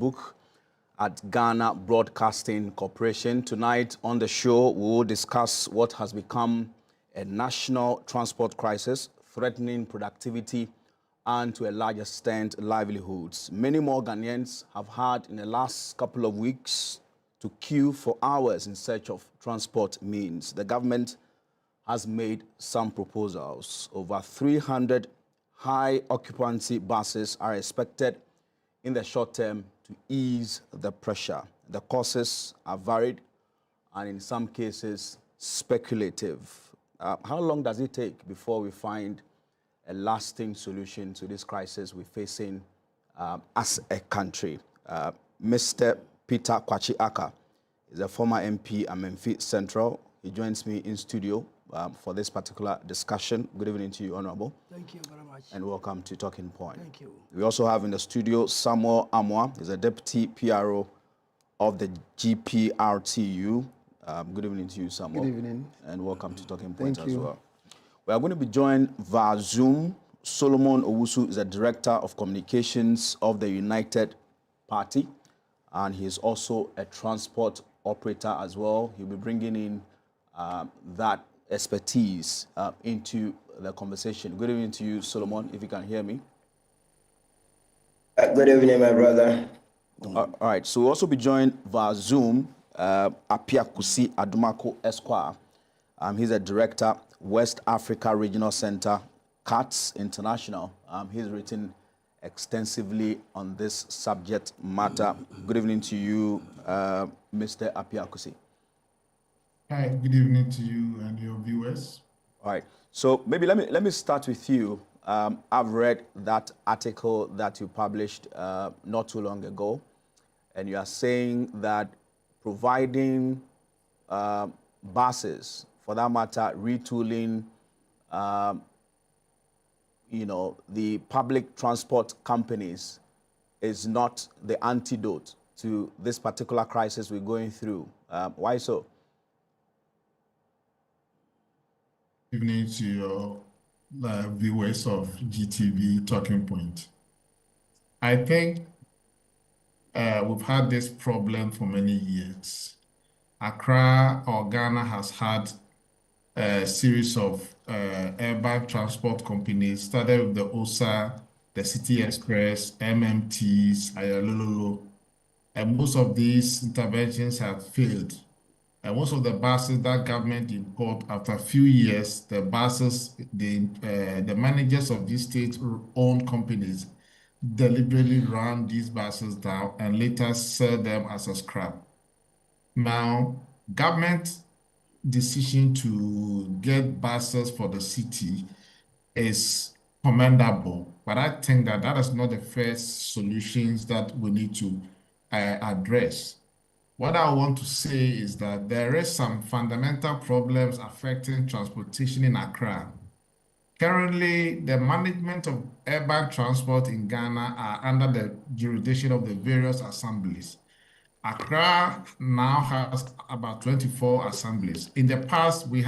book at Ghana Broadcasting Corporation. Tonight on the show, we will discuss what has become a national transport crisis, threatening productivity and to a large extent livelihoods. Many more Ghanaians have had in the last couple of weeks to queue for hours in search of transport means. The government has made some proposals. Over 300 high occupancy buses are expected in the short term to ease the pressure. The causes are varied and in some cases speculative. How long does it take before we find a lasting solution to this crisis we're facing as a country? Mr. Peter Kwakye Aka is a former MP at Menfi Central. He joins me in studio for this particular discussion. Good evening to you, Honorable. Thank you very much. And welcome to Talking Point. Thank you. We also have in the studio Samuel Amwa. He's a Deputy PRO of the GPRTU. Good evening to you, Samuel. Good evening. And welcome to Talking Point Thank as you. well. We are going to be joined via Zoom. Solomon Owusu is the Director of Communications of the United Party, and he is also a transport operator as well. He'll be bringing in that expertise into the conversation. Good evening to you, Solomon, if you can hear me. Good evening, my brother. All right, so we'll also be joined via Zoom, Apia Kusi Adumako Esquire. He's a director, West Africa Regional Center, CATS International. He's written extensively on this subject matter. Good evening to you, Mr. Apia Kusi. Hi, good evening to you and your viewers. All right, so maybe let me start with you. I've read that article that you published not too long ago, and you are saying that providing buses, for that matter, retooling, the public transport companies is not the antidote to this particular crisis we're going through. Why so? Good evening to your viewers of GTV Talking Point. I think we've had this problem for many years. Accra or Ghana has had a series of urban transport companies, started with the OSA, the City Express, MMTs, Ayalololo, and most of these interventions have failed. And most of the buses that government import, after a few years, the buses, the managers of these state-owned companies deliberately run these buses down and later sell them as a scrap. Now, government decision to get buses for the city is commendable, but I think that that is not the first solutions that we need to address. What I want to say is that there is some fundamental problems affecting transportation in Accra. Currently, the management of urban transport in Ghana are under the jurisdiction of the various assemblies. Accra now has about 24 assemblies. In the past, we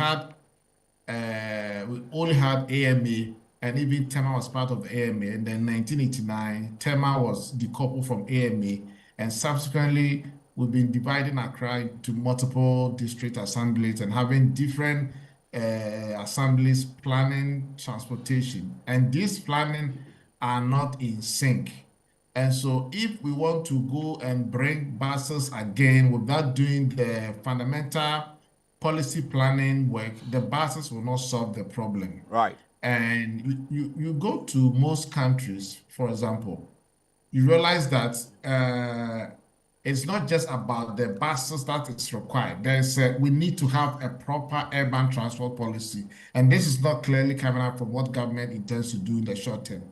only had AMA, and even TEMA was part of the AMA. And then in 1989, TEMA was decoupled from AMA, and subsequently, we've been dividing Accra into multiple district assemblies and having different assemblies planning transportation. And these planning are not in sync. And so if we want to go and bring buses again without doing the fundamental policy planning work, the buses will not solve the problem. Right. And you go to most countries, for example, you realize that it's not just about the buses that is required. We need to have a proper urban transport policy. And this is not clearly coming out from what government intends to do in the short term.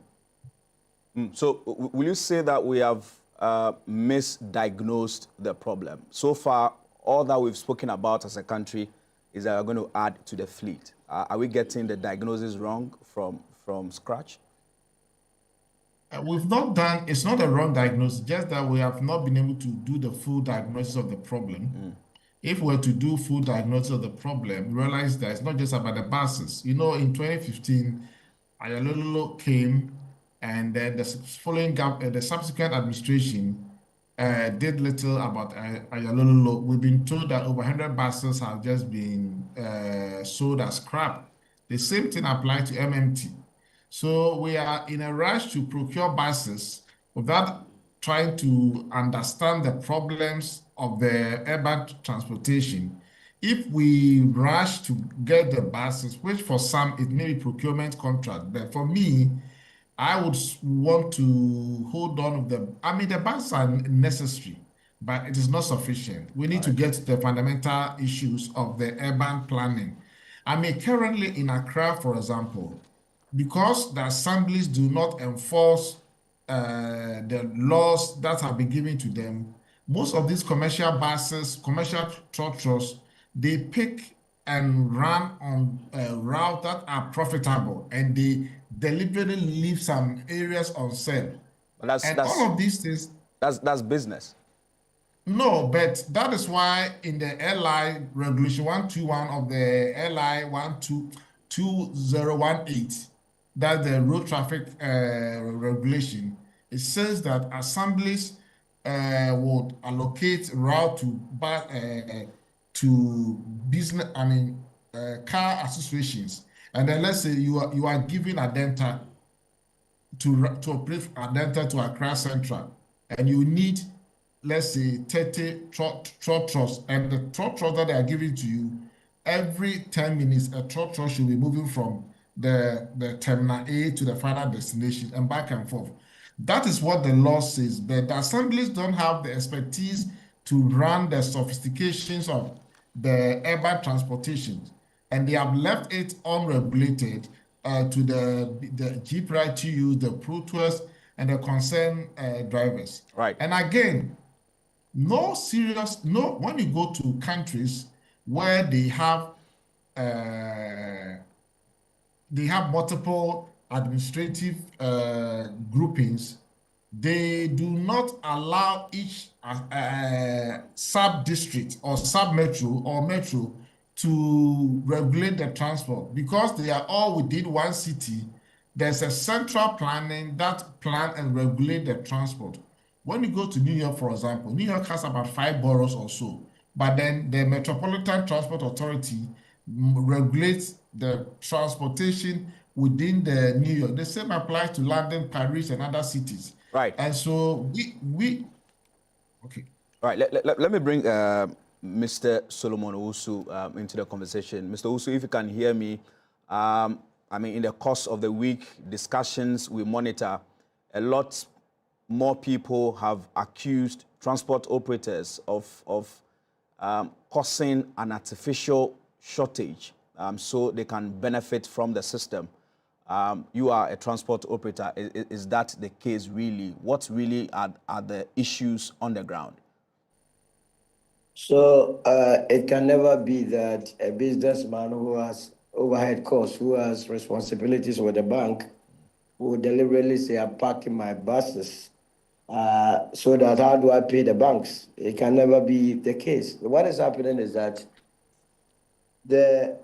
So will you say that we have misdiagnosed the problem? So far, all that we've spoken about as a country is that we're going to add to the fleet. Are we getting the diagnosis wrong from scratch? We've not done, it's not a wrong diagnosis, just that we have not been able to do the full diagnosis of the problem. If we were to do full diagnosis of the problem, realize that it's not just about the buses. You know, in 2015, Ayalololo came, and then the subsequent administration did little about Ayalololo. We've been told that over 100 buses have just been sold as scrap. The same thing applies to MMT. So we are in a rush to procure buses without trying to understand the problems of the urban transportation. If we rush to get the buses, which for some it may be procurement contract, but for me, I would want to hold on with the. I mean, the buses are necessary, but it is not sufficient. We need to get the fundamental issues of the urban planning. I mean, currently in Accra, for example, because the assemblies do not enforce the laws that have been given to them, most of these commercial buses, commercial trotros, they pick and run on routes that are profitable, and they deliberately leave some areas unserved. But And all of these things, that's business. no, but that is why in the LI Regulation 121 of the LI 2018, that's the road traffic regulation, it says that assemblies would allocate route to business, car associations. And then let's say you are giving Adenta to operate Adenta to Accra Central, and you need, let's say, 30 trot-trots, and the trot-trot that they are giving to you, every 10 minutes, a trot-trot should be moving from the terminal A to the final destination and back and forth. That is what the law says, but the assemblies don't have the expertise to run the sophistications of the urban transportation, and they have left it unregulated to the GPRI TUs, the Pro Tours, and the concerned drivers. Right. And again, when you go to countries where they have multiple administrative groupings, they do not allow each sub-district or sub-metro or metro to regulate the transport. Because they are all within one city, there's a central planning that plan and regulate the transport. When you go to New York, for example, New York has about 5 boroughs or so, but then the Metropolitan Transport Authority regulates the transportation within the New York. The same applies to London, Paris, and other cities. Right. And so okay. All right, let me bring Mr. Solomon Owusu into the conversation. Mr. Owusu, if you can hear me, I mean, in the course of the week, discussions we monitor, a lot more people have accused transport operators of causing an artificial shortage so they can benefit from the system. You are a transport operator. Is that the case really? What really are the issues on the ground? So it can never be that a businessman who has overhead costs, who has responsibilities with the bank, will deliberately say, I'm parking my buses so that how do I pay the banks? It can never be the case. What is happening is that the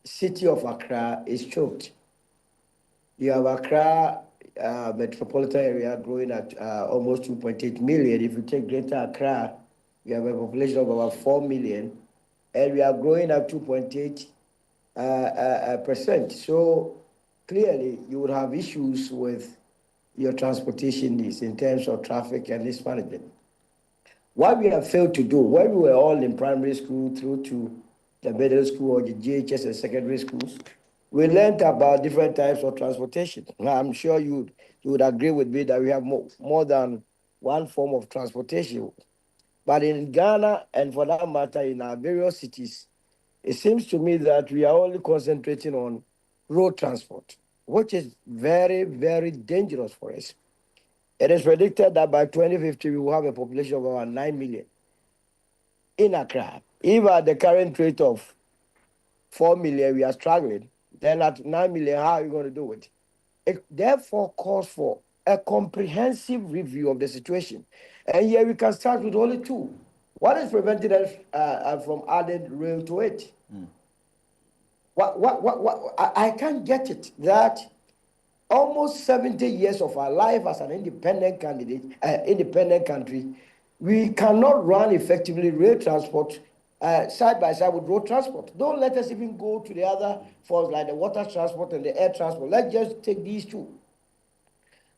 city of Accra is choked. You have Accra metropolitan area growing at almost 2.8 million. If you take Greater Accra, you have a population of about 4 million, and we are growing at 2.8%. So clearly, you would have issues with your transportation needs in terms of traffic and risk management. What we have failed to do, when we were all in primary school through to the middle school or the GHS and secondary schools, we learned about different types of transportation. I'm sure you would agree with me that we have more than one form of transportation. But in Ghana, and for that matter, in our various cities, it seems to me that we are only concentrating on road transport, which is very, very dangerous for us. It is predicted that by 2050, we will have a population of about 9 million in Accra. If at the current rate of 4 million, we are struggling, then at 9 million, how are you going to do it? It therefore calls for a comprehensive review of the situation. And here we can start with only two. What is preventing us from adding rail to it? What I can't get it that almost 70 years of our life as an independent candidate, independent country, we cannot run effectively rail transport side by side with road transport. Don't let us even go to the other forms like the water transport and the air transport. Let's just take these two.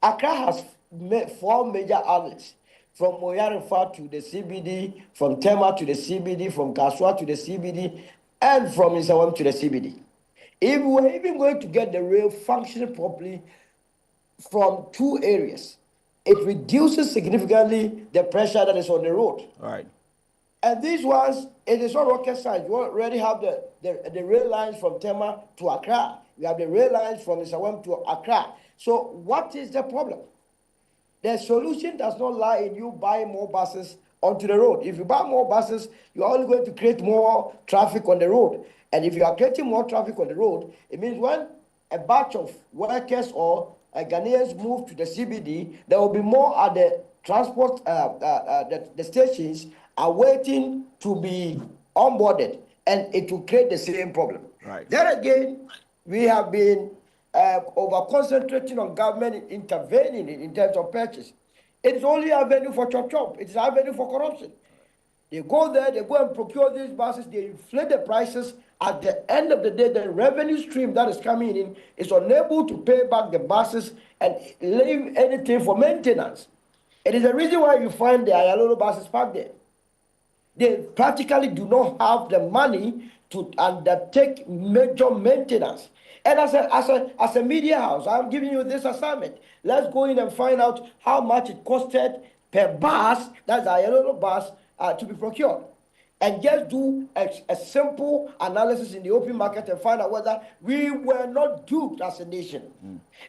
Accra has 4 major outlets, from Moyarifa to the CBD, from Tema to the CBD, from Kaswa to the CBD, and from Isawam to the CBD. If we were even going to get the rail functioning properly from 2 areas, it reduces significantly the pressure that is on the road. All right. And these ones, it is not rocket science. You already have the rail lines from Tema to Accra. You have the rail lines from Isawam to Accra. So what is the problem? The solution does not lie in you buying more buses onto the road. If you buy more buses, you're only going to create more traffic on the road. And if you are creating more traffic on the road, it means when a batch of workers or Ghanaians move to the CBD, there will be more at the transport, the stations are waiting to be onboarded, and it will create the same problem. Right. Then again, we have been over concentrating on government intervening in terms of purchase. It's only a venue for chop. It's a venue for corruption. They go there, they go and procure these buses, they inflate the prices. At the end of the day, the revenue stream that is coming in is unable to pay back the buses and leave anything for maintenance. It is the reason why you find the Ayalolo buses parked there. They practically do not have the money to undertake major maintenance. And as a media house, I'm giving you this assignment. Let's go in and find out how much it costed per bus, that's a yellow bus, to be procured. And just do a simple analysis in the open market and find out whether we were not duped as a nation.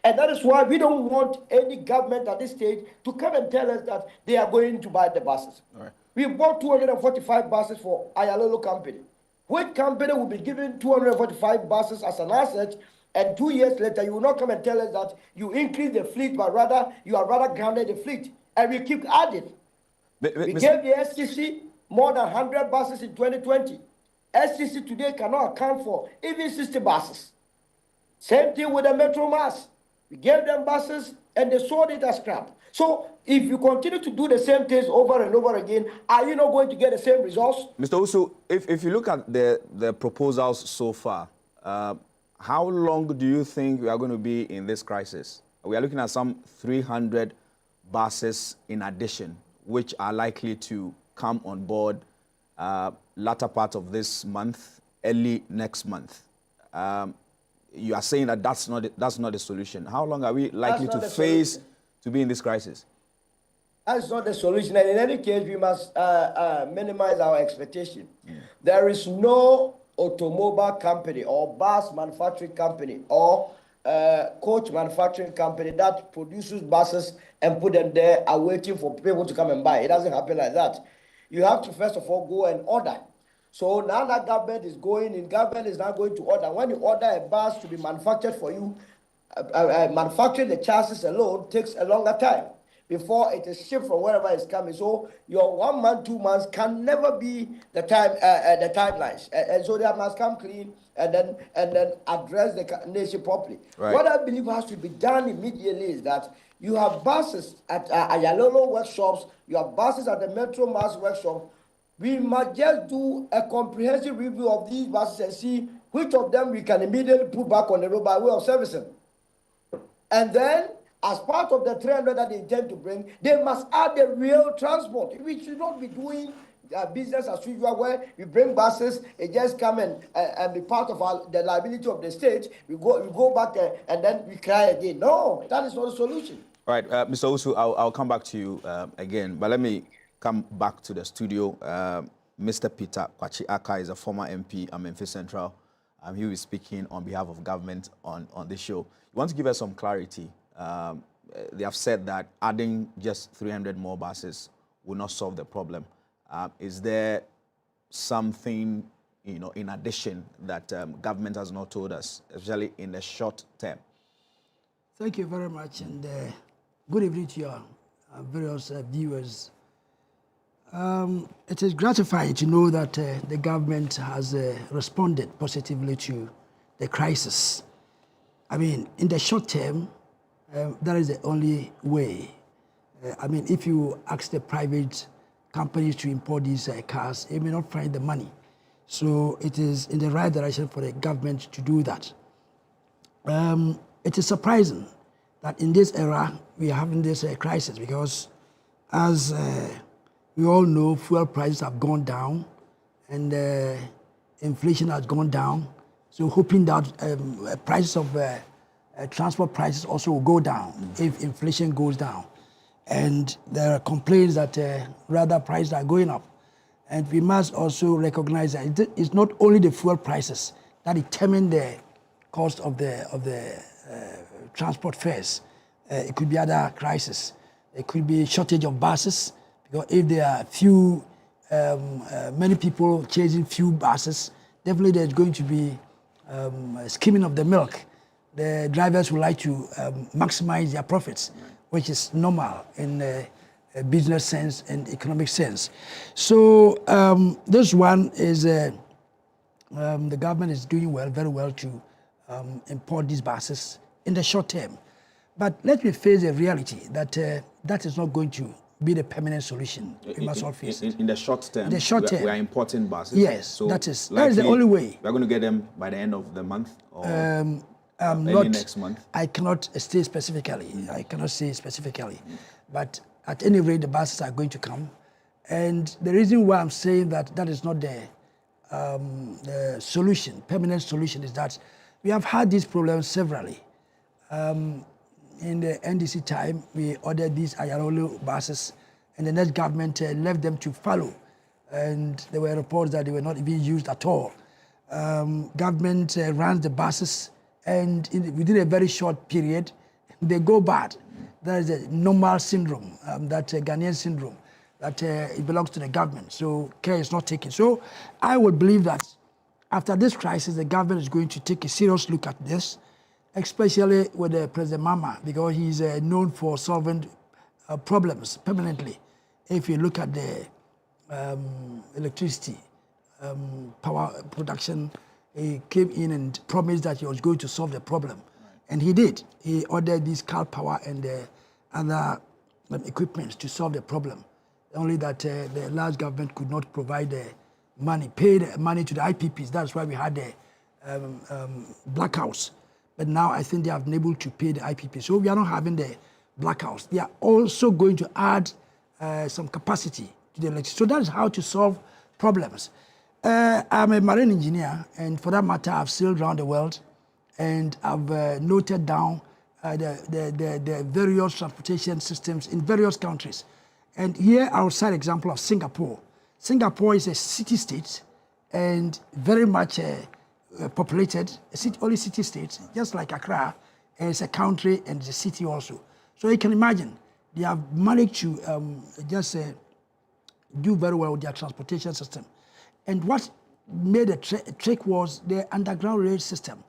And that is why we don't want any government at this stage to come and tell us that they are going to buy the buses. Right. We bought 245 buses for Ayalolo company. Which company will be given 245 buses as an asset, and 2 years later you will not come and tell us that you increase the fleet, but rather you are rather grounded the fleet, and we keep adding. We gave the SCC more than 100 buses in 2020. SCC today cannot account for even 60 buses. Same thing with the Metro Mass. We gave them buses and they sold it as scrap. So if you continue to do the same things over and over again, are you not going to get the same results? Mr. Usu, if you look at the proposals so far, how long do you think we are going to be in this crisis? We are looking at some 300 buses in addition, which are likely to come on board latter part of this month, early next month. You are saying that that's not the solution. How long are we likely to face to be in this crisis? That's not the solution. And in any case, we must minimize our expectation. There is no automobile company or bus manufacturing company or coach manufacturing company that produces buses and put them there are waiting for people to come and buy. It doesn't happen like that. You have to first of all go and order. So now that government is going in, government is now going to order. When you order a bus to be manufactured for you, manufacturing the chassis alone takes a longer time before it is shipped from wherever it's coming. So your 1 month, 2 months can never be the timelines. And so they must come clean and then address the nation properly. Right. What I believe has to be done immediately is that you have buses at Ayalolo workshops, you have buses at the Metro Mass workshop. We must just do a comprehensive review of these buses and see which of them we can immediately put back on the road by way of servicing. And then, as part of the 300 that they intend to bring, they must add the rail transport. We should not be doing business as usual where we bring buses, it just come and be part of the liability of the state. We go back there and then we cry again. No, that is not a solution. All right, Mr. Usu, I'll come back to you again, but let me come back to the studio. Mr. Peter Kwakye Aka is a former MP at Memphis Central. He will be speaking on behalf of government on this show. You want to give us some clarity? They have said that adding just 300 more buses will not solve the problem. Is there something, in addition that government has not told us, especially in the short term? Thank you very much, and good evening to your various viewers. It is gratifying to know that the government has responded positively to the crisis. I mean, in the short term, that is the only way. I mean, if you ask the private companies to import these cars, they may not find the money. So it is in the right direction for the government to do that. It is surprising that in this era we are having this crisis because, as we all know, fuel prices have gone down and inflation has gone down. So hoping that prices of transport prices also will go down if inflation goes down. And there are complaints that rather prices are going up. And we must also recognize that it's not only the fuel prices that determine the cost of the transport fares. It could be other crises. It could be shortage of buses, because if there are many people chasing few buses, definitely there's going to be skimming of the milk. The drivers would like to maximize their profits, which is normal in a business sense and economic sense. So this one is the government is doing well, very well to import these buses in the short term. But let me face the reality that that is not going to be the permanent solution. We must all face it. In the short term, we are importing buses. Yes, so that is the only way. We're going to get them by the end of the month or not, next month. I cannot say specifically. I cannot say specifically. But at any rate, the buses are going to come. And the reason why I'm saying that that is not the solution, permanent solution, is that we have had these problems severally. In the NDC time, we ordered these Ayarolo buses, and the next government left them to follow. And there were reports that they were not even used at all. Government ran the buses, and within a very short period, they go bad. That is a normal syndrome, that Ghanaian syndrome, that it belongs to the government. So care is not taken. So I would believe that after this crisis, the government is going to take a serious look at this, especially with President Mahama, because he's known for solving problems permanently. If you look at the electricity power production, he came in and promised that he was going to solve the problem. And he did. He ordered these car power and other equipment to solve the problem. Only that the large government could not provide the money, pay the money to the IPPs. That's why we had the blackouts. But now I think they have been able to pay the IPPs. So we are not having the blackouts. They are also going to add some capacity to the electricity. So that is how to solve problems. I'm a marine engineer, and for that matter, I've sailed around the world, and I've noted down the various transportation systems in various countries. And here I'll cite an example of Singapore. Singapore is a city-state and very much populated, only city-state, just like Accra. It's a country and it's a city also. So you can imagine, they have managed to do very well with their transportation system. And what made a trick was the underground rail system.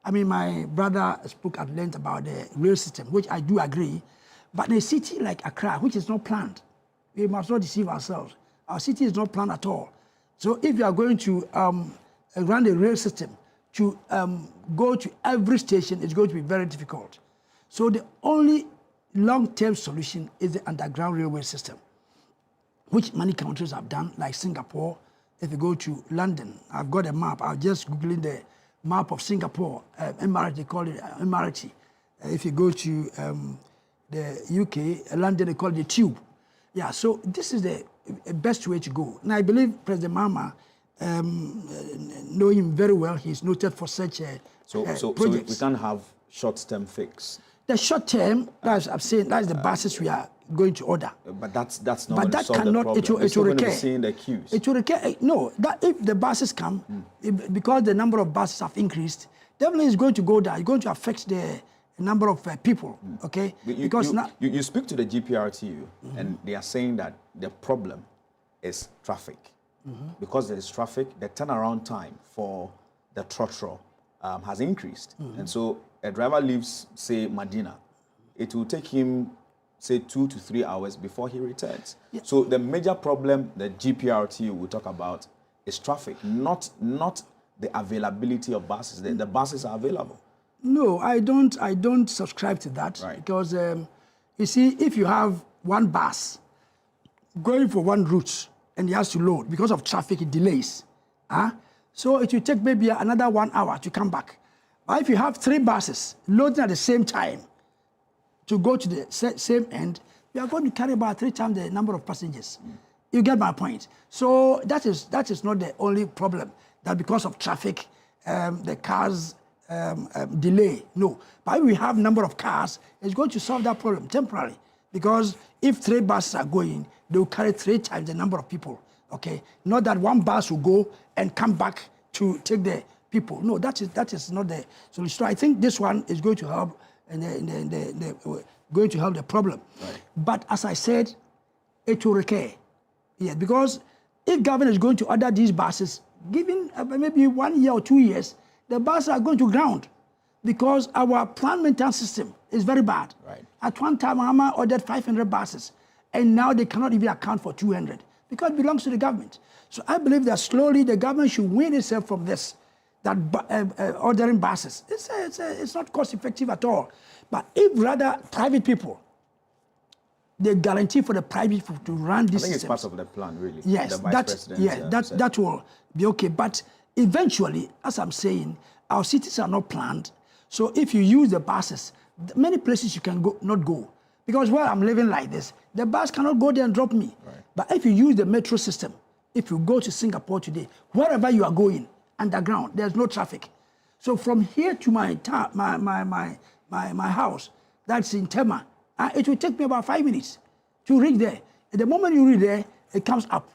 I mean, my brother spoke at length about the rail system, which I do agree. But in a city like Accra, which is not planned, we must not deceive ourselves. Our city is not planned at all. So if you are going to run the rail system to go to every station, it's going to be very difficult. So the only long-term solution is the underground railway system, which many countries have done, like Singapore. If you go to London, I've got a map. I was just Googling the map of Singapore, Emirate, they call it Emirate. If you go to the UK, London, they call it the Tube. Yeah, so this is the best way to go. And I believe President Mahama, know him very well, he's noted for such projects. So we can't have short-term fix. The short-term, I'm saying, that's the buses we are going to order. But that's not But going to that solve cannot, the problem. it will We're still going to be recur. seeing the queues. It will recur. No, that if the buses come, because the number of buses have increased, definitely it's going to go down. It's going to affect the number of people, okay? Because now you speak to the GPRTU, and they are saying that the problem is traffic. Because there is traffic, the turnaround time for the trotro has increased. And so a driver leaves, say, Medina, it will take him, say, 2 to 3 hours before he returns. Yeah. So the major problem the GPRTU will talk about is traffic, not the availability of buses. The buses are available. No, I don't subscribe to that. Right. Because you see, if you have one bus going for one route and it has to load because of traffic, it delays. So it will take maybe another 1 hour to come back. But if you have 3 buses loading at the same time to go to the same end, you are going to carry about 3 times the number of passengers. You get my point. So that is not the only problem, that because of traffic, the cars delay. No. But if we have number of cars, it's going to solve that problem temporarily. Because if 3 buses are going, they will carry 3 times the number of people. Okay? Not that one bus will go and come back to take the people. No, that is not the solution. So I think this one is going to help going to help the problem. Right. But as I said, it will recur. Yes, because if government is going to order these buses, given maybe 1 year or 2 years, the buses are going to ground because our plant maintenance system is very bad. Right. At one time, Mahama ordered 500 buses, and now they cannot even account for 200 because it belongs to the government. So I believe that slowly the government should wean itself from this, that ordering buses. It's not cost effective at all. But if rather private people, they guarantee for the private people to run this system. I think it's part of the plan, really. Yes, the Vice President, that will be okay. But eventually, as I'm saying, our cities are not planned. So if you use the buses, many places you can not go. Because where I'm living like this, the bus cannot go there and drop me. Right. But if you use the metro system, if you go to Singapore today, wherever you are going, underground, there's no traffic. So from here to my house, that's in Tema, it will take me about 5 minutes to reach there. At the moment you reach there, it comes up.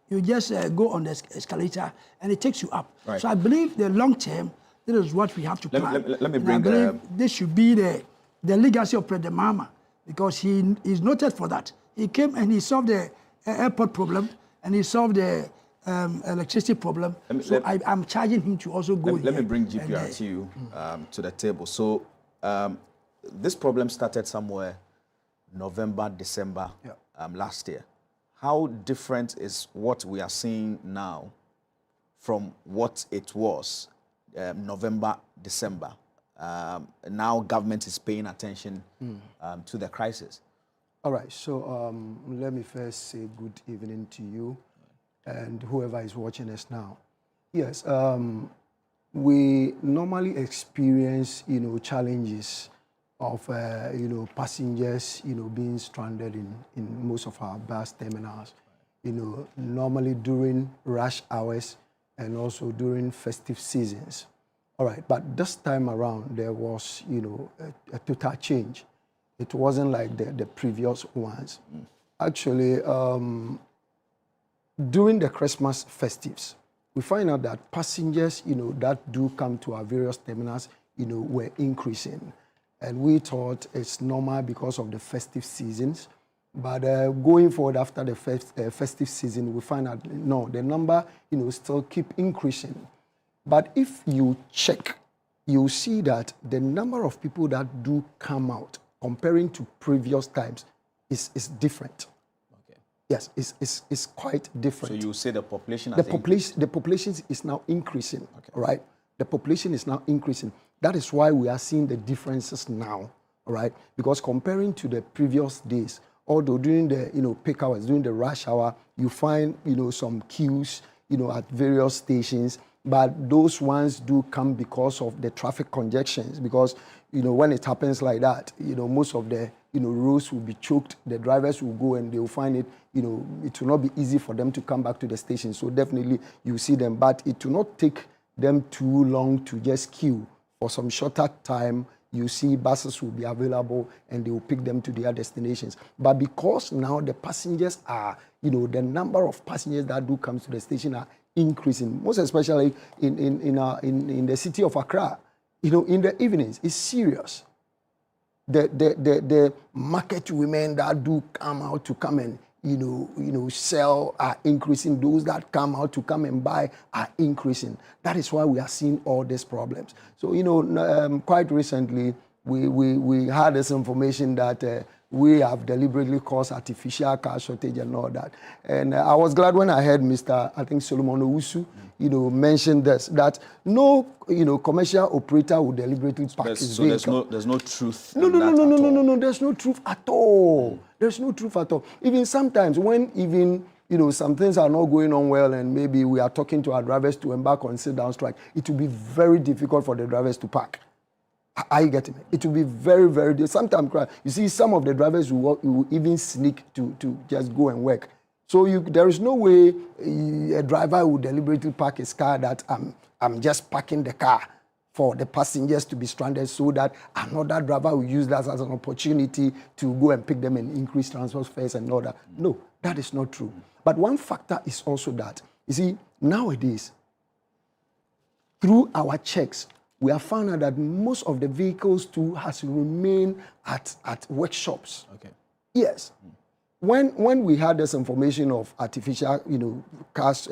You just go on the escalator and it takes you up. Right. So I believe the long term, this is what we have to plan. Let me bring this should be the legacy of President Mahama, because he is noted for that. He came and he solved the airport problem and he solved the electricity problem. I'm charging him to also go Let me bring GPR to you, to the table. So this problem started somewhere November, December last year. How different is what we are seeing now from what it was November, December? Now government is paying attention to the crisis. All right, so let me first say good evening to you and whoever is watching us now. Yes, we normally experience, challenges of, passengers, being stranded in most of our bus terminals, normally during rush hours and also during festive seasons. All right, but this time around, there was, a total change. It wasn't like the previous ones. Actually, during the Christmas festives, we find out that passengers, that do come to our various terminals, were increasing. And we thought it's normal because of the festive seasons. But going forward after the festive season, we find out, no, the number, still keep increasing. But if you check, you see that the number of people that do come out, comparing to previous times, is different. Okay. Yes, it's quite different. So you say the population the population is now increasing, okay. Right? The population is now increasing. That is why we are seeing the differences now, all right? Because comparing to the previous days, although during the peak hours, during the rush hour, you find some queues at various stations, but those ones do come because of the traffic congestions. Because when it happens like that, most of the roads will be choked. The drivers will go and they will find it it will not be easy for them to come back to the station. So definitely you see them, but it will not take them too long to just queue. For some shorter time, you see buses will be available and they will pick them to their destinations. But because now the passengers are, the number of passengers that do come to the station are increasing, most especially in the city of Accra, in the evenings, it's serious. The market women that do come out to come and sell are increasing. Those that come out to come and buy are increasing. That is why we are seeing all these problems. So, quite recently, we had this information that we have deliberately caused artificial car shortage and all that. And I was glad when I heard Mr. I think Solomon Owusu, mention this, that no, commercial operator would deliberately park his vehicle. There's no truth. No, there's no truth at all. There's no truth at all. Even sometimes when some things are not going on well and maybe we are talking to our drivers to embark on sit-down strike, it will be very difficult for the drivers to park. Are you getting it? It will be very, very difficult. Sometimes, you see, some of the drivers will even sneak to just go and work. So there is no way a driver would deliberately park his car that I'm just parking the car for the passengers to be stranded so that another driver will use that as an opportunity to go and pick them and increase transport fares and all that. No, that is not true. But one factor is also that, you see, nowadays, through our checks, we have found out that most of the vehicles too has remained at workshops. Okay. Yes. When we had this information of artificial, cars,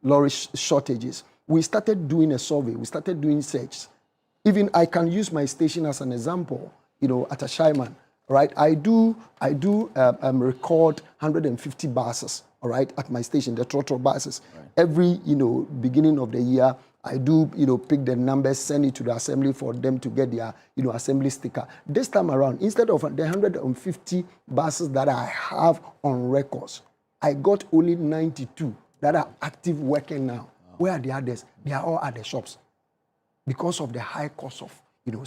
lorry shortages, we started doing a survey. We started doing search. Even I can use my station as an example. At Ashaiman, right? I do record 150 buses, all right, at my station, the trotro buses. Right. Every beginning of the year, I do pick the numbers, send it to the assembly for them to get their assembly sticker. This time around, instead of the 150 buses that I have on records, I got only 92 that are active working now. Where are the others? They are all at the shops because of the high cost of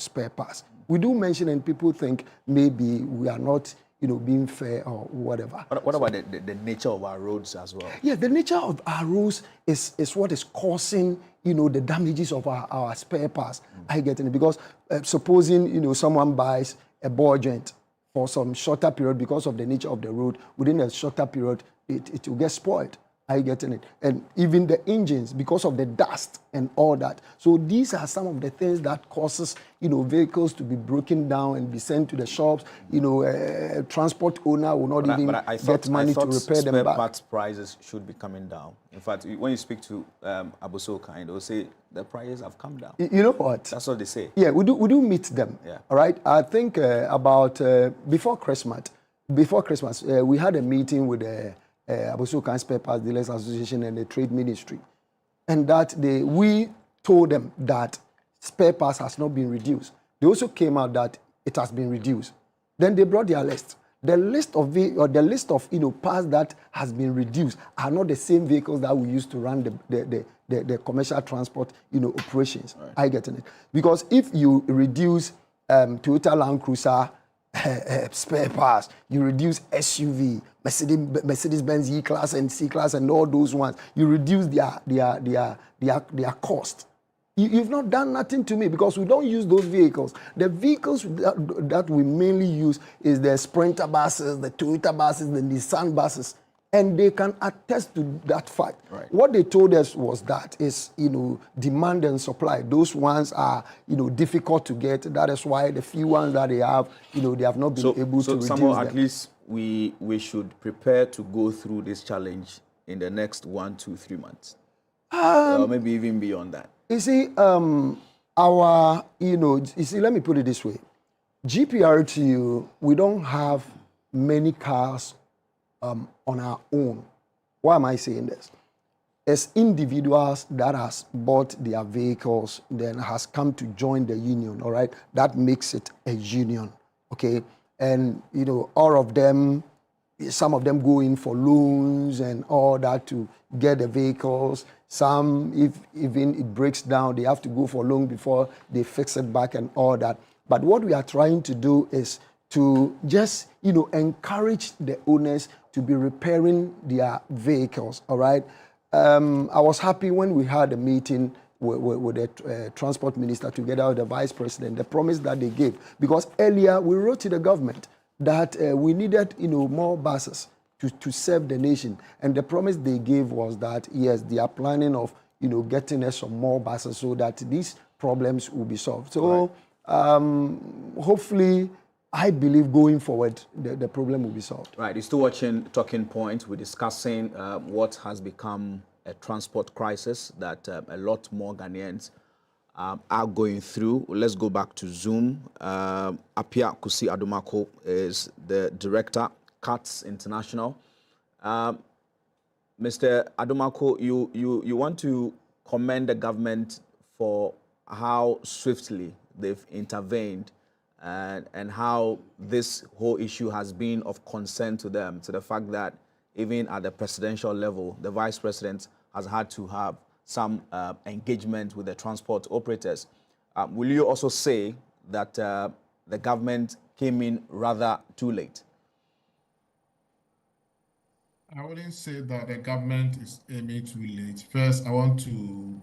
spare parts. We do mention and people think maybe we are not being fair or whatever. What about the nature of our roads as well? Yeah, the nature of our roads is what is causing the damages of our spare parts. I get it because supposing someone buys a ball joint for some shorter period because of the nature of the road, within a shorter period it will get spoiled. I getting it? And even the engines, because of the dust and all that. So these are some of the things that causes, vehicles to be broken down and be sent to the shops. A transport owner will not get money to repair them back. Spare parts prices should be coming down. In fact, when you speak to Abosoka, they'll say the prices have come down. You know what? That's what they say. Yeah, we do meet them. Yeah. All right. I think about before Christmas, we had a meeting with the Abosoka Spare Parts Dealers Association and the Trade Ministry, and that we told them that spare parts has not been reduced. They also came out that it has been reduced. Then they brought their list. The list of parts that has been reduced are not the same vehicles that we used to run the commercial transport operations. Right. I get it because if you reduce Toyota Land Cruiser spare parts, you reduce SUV, Mercedes-Benz E-Class and C-Class and all those ones, you reduce their cost. You've not done nothing to me because we don't use those vehicles. The vehicles that we mainly use is the Sprinter buses, the Toyota buses, the Nissan buses, and they can attest to that fact. Right. What they told us was that is, demand and supply. Those ones are, difficult to get. That is why the few ones that they have, they have not been able to reduce them. At least we should prepare to go through this challenge in the next 1, 2, 3 months, or maybe even beyond that. You see, let me put it this way. GPRTU, we don't have many cars on our own. Why am I saying this? As individuals that has bought their vehicles, then has come to join the union, all right? That makes it a union, okay? And, all of them, some of them go in for loans and all that to get the vehicles. Some, if even it breaks down, they have to go for loan before they fix it back and all that. But what we are trying to do is to just, encourage the owners to be repairing their vehicles, all right? I was happy when we had a meeting with the transport minister together with the vice president, the promise that they gave. Because earlier we wrote to the government that we needed, more buses to serve the nation. And the promise they gave was that, yes, they are planning of, getting us some more buses so that these problems will be solved. So hopefully, I believe going forward, the problem will be solved. Right. You're still watching Talking Point. We're discussing what has become a transport crisis that a lot more Ghanaians are going through. Let's go back to Zoom. Apia Kusi Adumako is the director, CATS International. Mr. Adumako, you want to commend the government for how swiftly they've intervened and how this whole issue has been of concern to them, to the fact that even at the presidential level, the vice president has had to have some engagement with the transport operators. Will you also say that the government came in rather too late? I wouldn't say that the government is aiming too late. First, I want to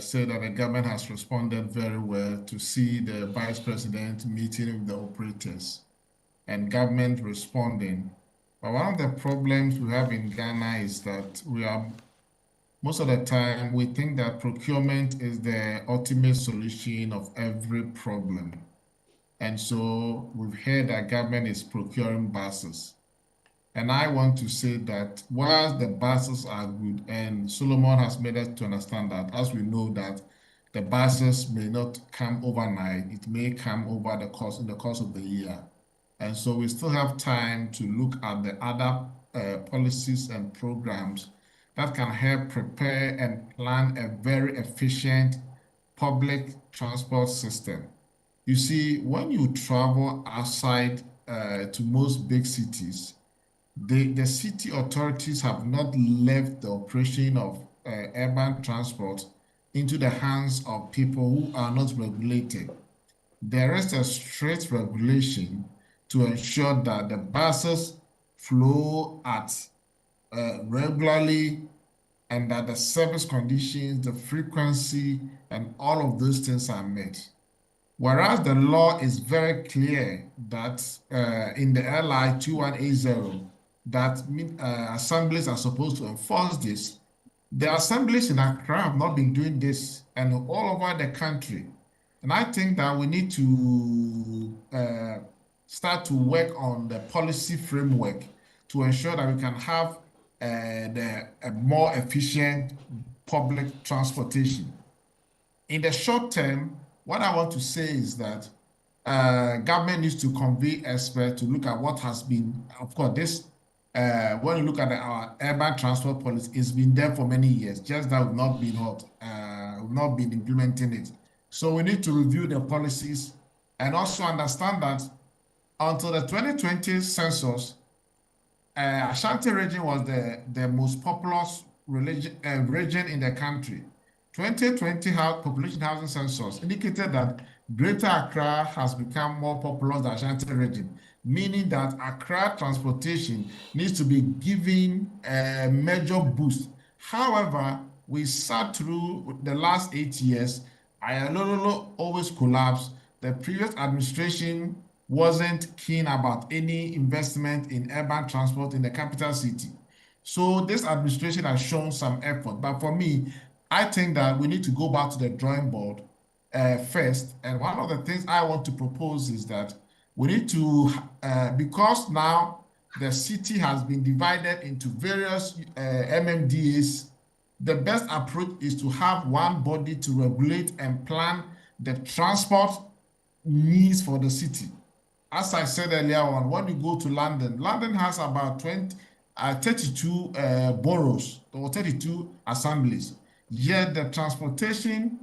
say that the government has responded very well to see the vice president meeting with the operators and government responding. But one of the problems we have in Ghana is that most of the time, we think that procurement is the ultimate solution of every problem. And so we've heard that government is procuring buses. And I want to say that whilst the buses are good, and Solomon has made us to understand that, as we know that the buses may not come overnight, it may come over in the course of the year. And so we still have time to look at the other policies and programs that can help prepare and plan a very efficient public transport system. You see, when you travel outside to most big cities, the city authorities have not left the operation of urban transport into the hands of people who are not regulated. There is a strict regulation to ensure that the buses flow at regularly, and that the service conditions, the frequency, and all of those things are met. Whereas the law is very clear that in the LI 2180, that assemblies are supposed to enforce this. The assemblies in Accra have not been doing this, and all over the country. And I think that we need to start to work on the policy framework to ensure that we can have a more efficient public transportation. In the short term, what I want to say is that government needs to convene experts to look at what has been, of course, this, when you look at our urban transport policy, it's been there for many years, just that we've not been implementing it. So we need to review the policies and also understand that until the 2020 census, Ashanti region was the most populous region in the country. 2020 population housing census indicated that Greater Accra has become more populous than Ashanti region, meaning that Accra transportation needs to be given a major boost. However, we sat through the last 8 years, Ayalololo always collapsed. The previous administration wasn't keen about any investment in urban transport in the capital city. So this administration has shown some effort. But for me, I think that we need to go back to the drawing board first. And one of the things I want to propose is that we need to, because now the city has been divided into various MMDAs, the best approach is to have one body to regulate and plan the transport needs for the city. As I said earlier on, when you go to London, London has about 32 boroughs or 32 assemblies. Yet the transportation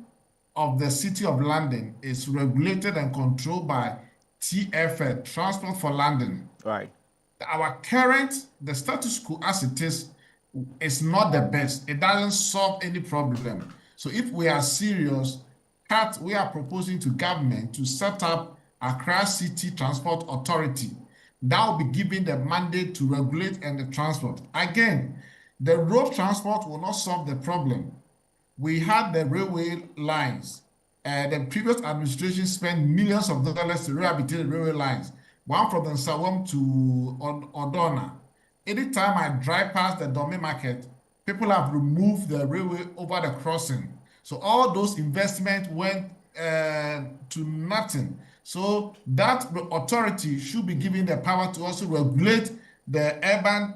of the City of London is regulated and controlled by TfL, Transport for London. Right. The status quo as it is not the best. It doesn't solve any problem. So if we are serious, we are proposing to government to set up Accra City Transport Authority. That will be given the mandate to regulate and the transport. Again, the road transport will not solve the problem. We had the railway lines. The previous administration spent millions of dollars to rehabilitate the railway lines. One from the Nsawam to Odona. Anytime I drive past the Dome Market, people have removed the railway over the crossing. So all those investments went to nothing. So that authority should be given the power to also regulate the urban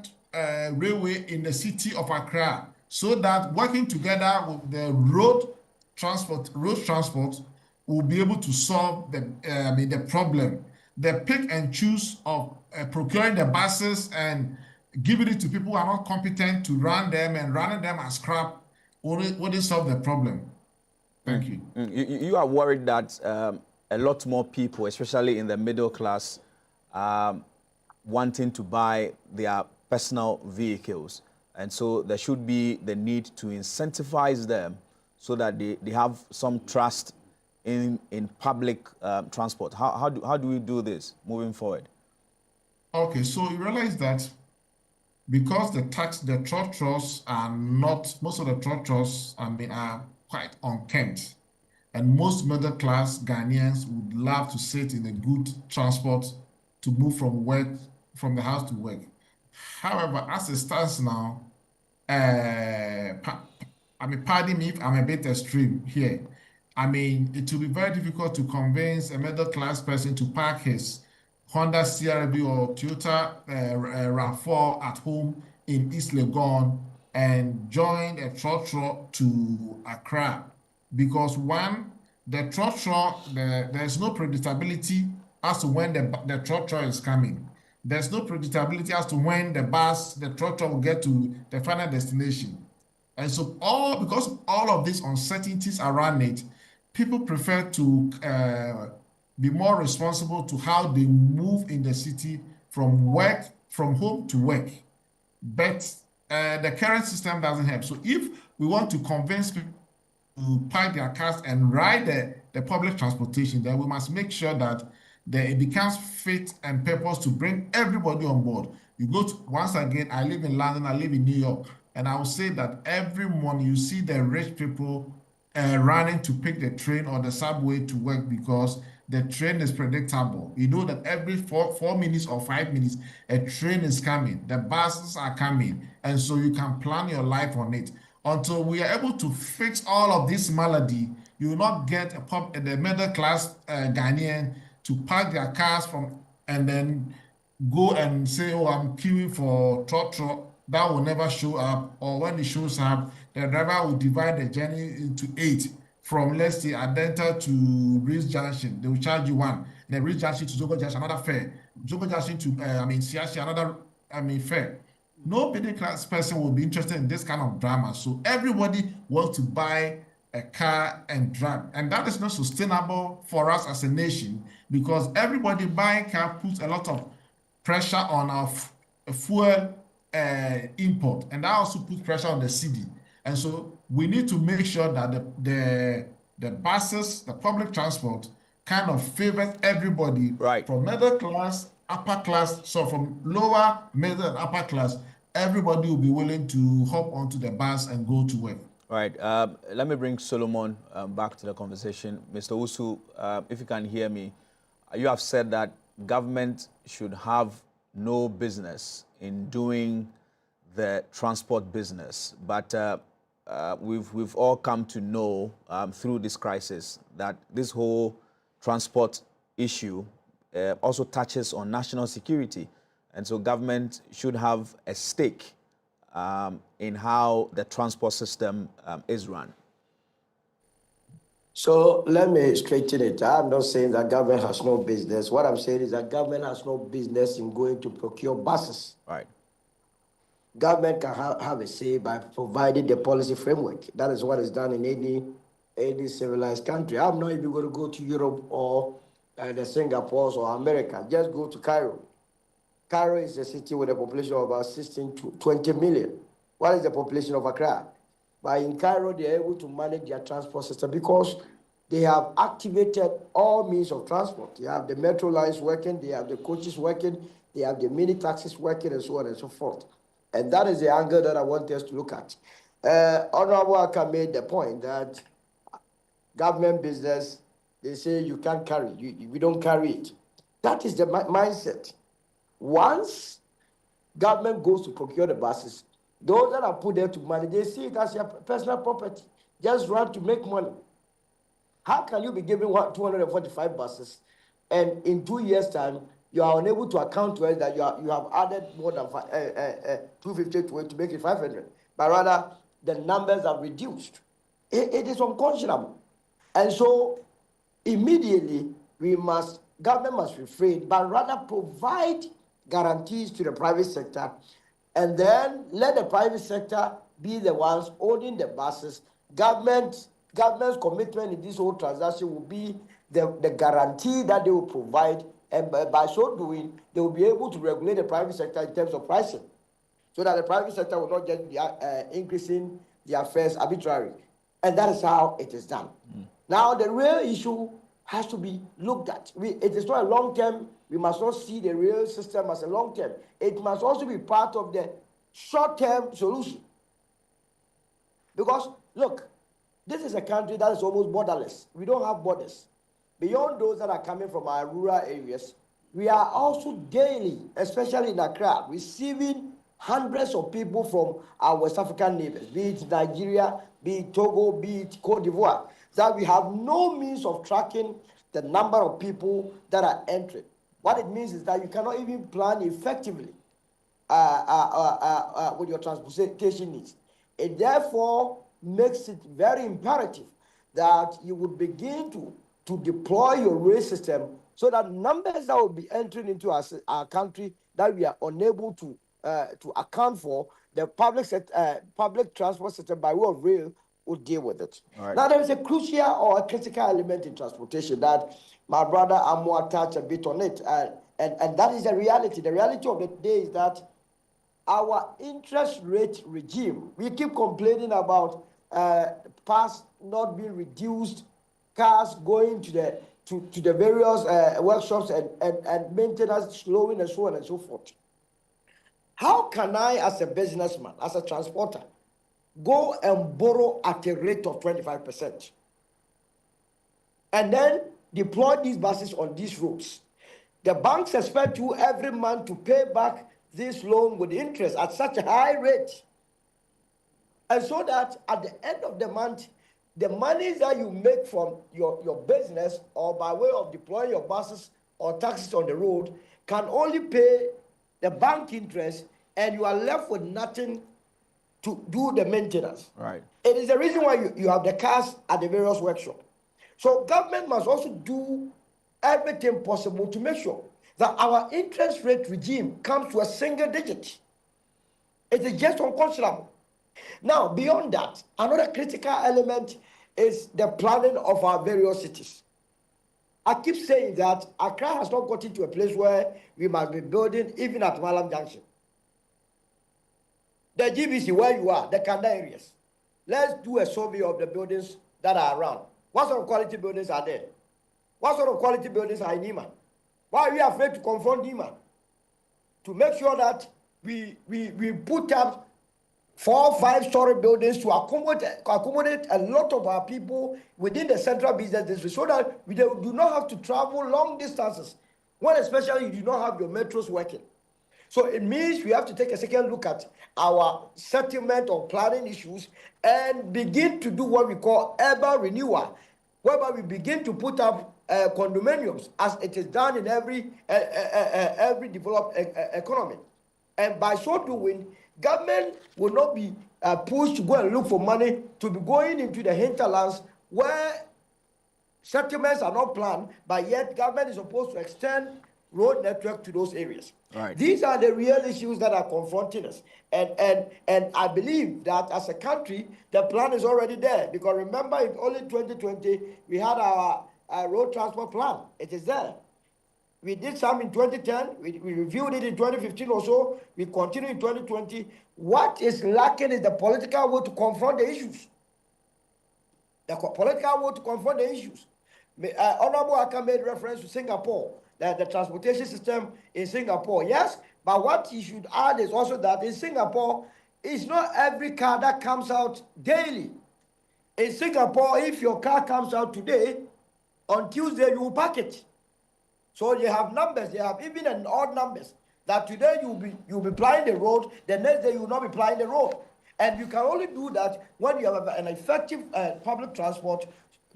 railway in the city of Accra, so that working together with the road road transport will be able to solve the problem. The pick and choose of procuring the buses and giving it to people who are not competent to run them and running them as scrap wouldn't solve the problem. Thank you. You are worried that a lot more people, especially in the middle class, wanting to buy their personal vehicles. And so there should be the need to incentivize them so that they have some trust in public transport. How do we do this moving forward? Okay, so you realize that because the trotros are not, most of the trotros, are quite unkempt. And most middle class Ghanaians would love to sit in a good transport to move from the house to work. However, as it stands now, pardon me if I'm a bit extreme here. It will be very difficult to convince a middle class person to park his Honda CR-V or Toyota RAV4 at home in East Legon and join a trotro to Accra. Because one, the trotro, there's no predictability as to when the trotro is coming. There's no predictability as to when the trotro will get to the final destination. And so because of all of these uncertainties around it, people prefer to be more responsible to how they move in the city from home to work. But the current system doesn't help. So if we want to convince people to park their cars and ride the public transportation, then we must make sure that it becomes fit and purpose to bring everybody on board. Once again, I live in London, I live in New York, and I will say that every morning you see the rich people running to pick the train or the subway to work because the train is predictable. You know that every 4 minutes or 5 minutes, a train is coming. The buses are coming. And so you can plan your life on it. Until we are able to fix all of this malady, you will not get the middle class Ghanaian to park their cars and then go and say, oh, I'm queuing for trotro. That will never show up. Or when it shows up, the driver will divide the journey into 8. From, let's say, Adenta to Reese Junction, they will charge you 1. Then Reese Junction to Zogo Junction, another fare. Zogo Junction to, Siashi, another, fare. No middle class person will be interested in this kind of drama. So everybody wants to buy a car and drive. And that is not sustainable for us as a nation because everybody buying car puts a lot of pressure on our fuel import. And that also puts pressure on the city. And so we need to make sure that the buses, the public transport, kind of favors everybody, right, from middle class, upper class. So from lower, middle, and upper class, everybody will be willing to hop onto the bus and go to work. Right. Let me bring Solomon back to the conversation. Mr. Usu, if you can hear me, you have said that government should have no business in doing the transport business, but we've all come to know through this crisis that this whole transport issue also touches on national security, and so government should have a stake in how the transport system is run. So let me straighten it. I'm not saying that government has no business. What I'm saying is that government has no business in going to procure buses. Right. Government can have a say by providing the policy framework. That is what is done in any civilized country. I'm not even going to go to Europe or the Singapore or America. Just go to Cairo. Cairo is a city with a population of about 16 to 20 million. What is the population of Accra? But in Cairo, they are able to manage their transport system because they have activated all means of transport. They have the metro lines working, they have the coaches working, they have the mini taxis working, and so on and so forth. And that is the angle that I want us to look at. Honorable Aka made the point that government business, they say you can't carry, we don't carry it. That is the mindset. Once government goes to procure the buses, those that are put there to manage, they see it as your personal property. Just run to make money. How can you be giving 245 buses and in 2 years' time, you are unable to account to it that you have added more than 250 to it to make it 500, but rather the numbers are reduced. It is unconscionable. And so immediately government must refrain, but rather provide guarantees to the private sector, and then let the private sector be the ones owning the buses. Government's commitment in this whole transaction will be the guarantee that they will provide, and by so doing, they will be able to regulate the private sector in terms of pricing, so that the private sector will not just be increasing their fares arbitrarily. And that is how it is done. Now, the real issue has to be looked at. It is not a long term. We must not see the rail system as a long term. It must also be part of the short term solution. Because, look, this is a country that is almost borderless. We don't have borders. Beyond those that are coming from our rural areas, we are also daily, especially in Accra, receiving hundreds of people from our West African neighbors, be it Nigeria, be it Togo, be it Cote d'Ivoire, that we have no means of tracking the number of people that are entering. What it means is that you cannot even plan effectively with your transportation needs. It therefore makes it very imperative that you would begin to deploy your rail system so that numbers that will be entering into our country that we are unable to account for, the public transport system by way of rail will deal with it. Right. Now, there is a crucial or a critical element in transportation that my brother Amwa touched a bit on it, and that is the reality. The reality of the day is that our interest rate regime, we keep complaining about pass not being reduced, cars going to the various workshops and maintenance slowing and so on and so forth. How can I, as a businessman, as a transporter, go and borrow at a rate of 25% and then deploy these buses on these routes? The banks expect you every month to pay back this loan with interest at such a high rate. And so that at the end of the month, the money that you make from your business or by way of deploying your buses or taxis on the road can only pay the bank interest, and you are left with nothing to do the maintenance. Right. It is the reason why you have the cars at the various workshops. So government must also do everything possible to make sure that our interest rate regime comes to a single digit. It is just unconscionable. Now, beyond that, another critical element is the planning of our various cities. I keep saying that Accra has not gotten to a place where we must be building even at Malam Junction. The GBC, where you are, the Kanda areas. Let's do a survey of the buildings that are around. What sort of quality buildings are there? What sort of quality buildings are in Iman? Why are we afraid to confront Iman? To make sure that we put up 4 or 5-story buildings to accommodate a lot of our people within the central business district, so that we do not have to travel long distances, when especially you do not have your metros working. So it means we have to take a second look at our settlement or planning issues and begin to do what we call urban renewal, whereby we begin to put up condominiums as it is done in every developed economy. And by so doing, government will not be pushed to go and look for money to be going into the hinterlands where settlements are not planned, but yet government is supposed to extend road network to those areas. Right. These are the real issues that are confronting us. And I believe that as a country, the plan is already there. Because remember, in only 2020, we had our road transport plan. It is there. We did some in 2010. We reviewed it in 2015 or so. We continue in 2020. What is lacking is the political will to confront the issues. The political will to confront the issues. Honorable Aka made reference to Singapore, the transportation system in Singapore. Yes, but what you should add is also that in Singapore, it's not every car that comes out daily. In Singapore, if your car comes out today, on Tuesday you will park it. So you have numbers, they have even an odd numbers, that today you'll be plying the road, the next day you will not be plying the road. And you can only do that when you have an effective public transport,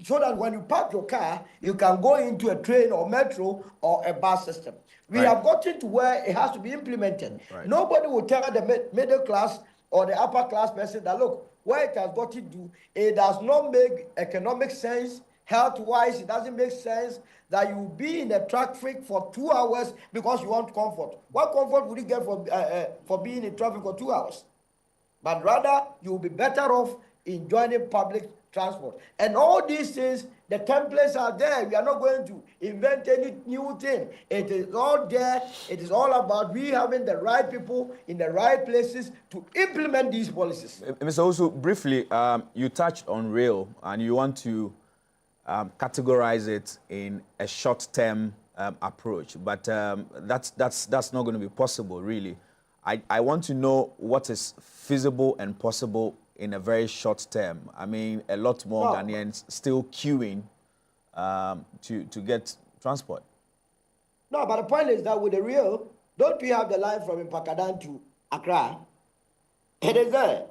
so that when you park your car, you can go into a train or metro or a bus system. We have gotten to where it has to be implemented. Right. Nobody will tell the middle class or the upper class person that, look, where it has got to do, it does not make economic sense, health-wise, it doesn't make sense that you be in the traffic for 2 hours because you want comfort. What comfort would you get for being in traffic for 2 hours? But rather, you'll be better off in joining public transport. And all these things, the templates are there. We are not going to invent any new thing. It is all there. It is all about we having the right people in the right places to implement these policies. Mr. Owusu, briefly, you touched on rail and you want to categorize it in a short-term approach, but that's not going to be possible, really. I want to know what is feasible and possible in a very short term. I mean, a lot more Ghanaians still queuing to get transport. No, but the point is that with the rail, don't we have the line from Mpakadan to Accra? It is there.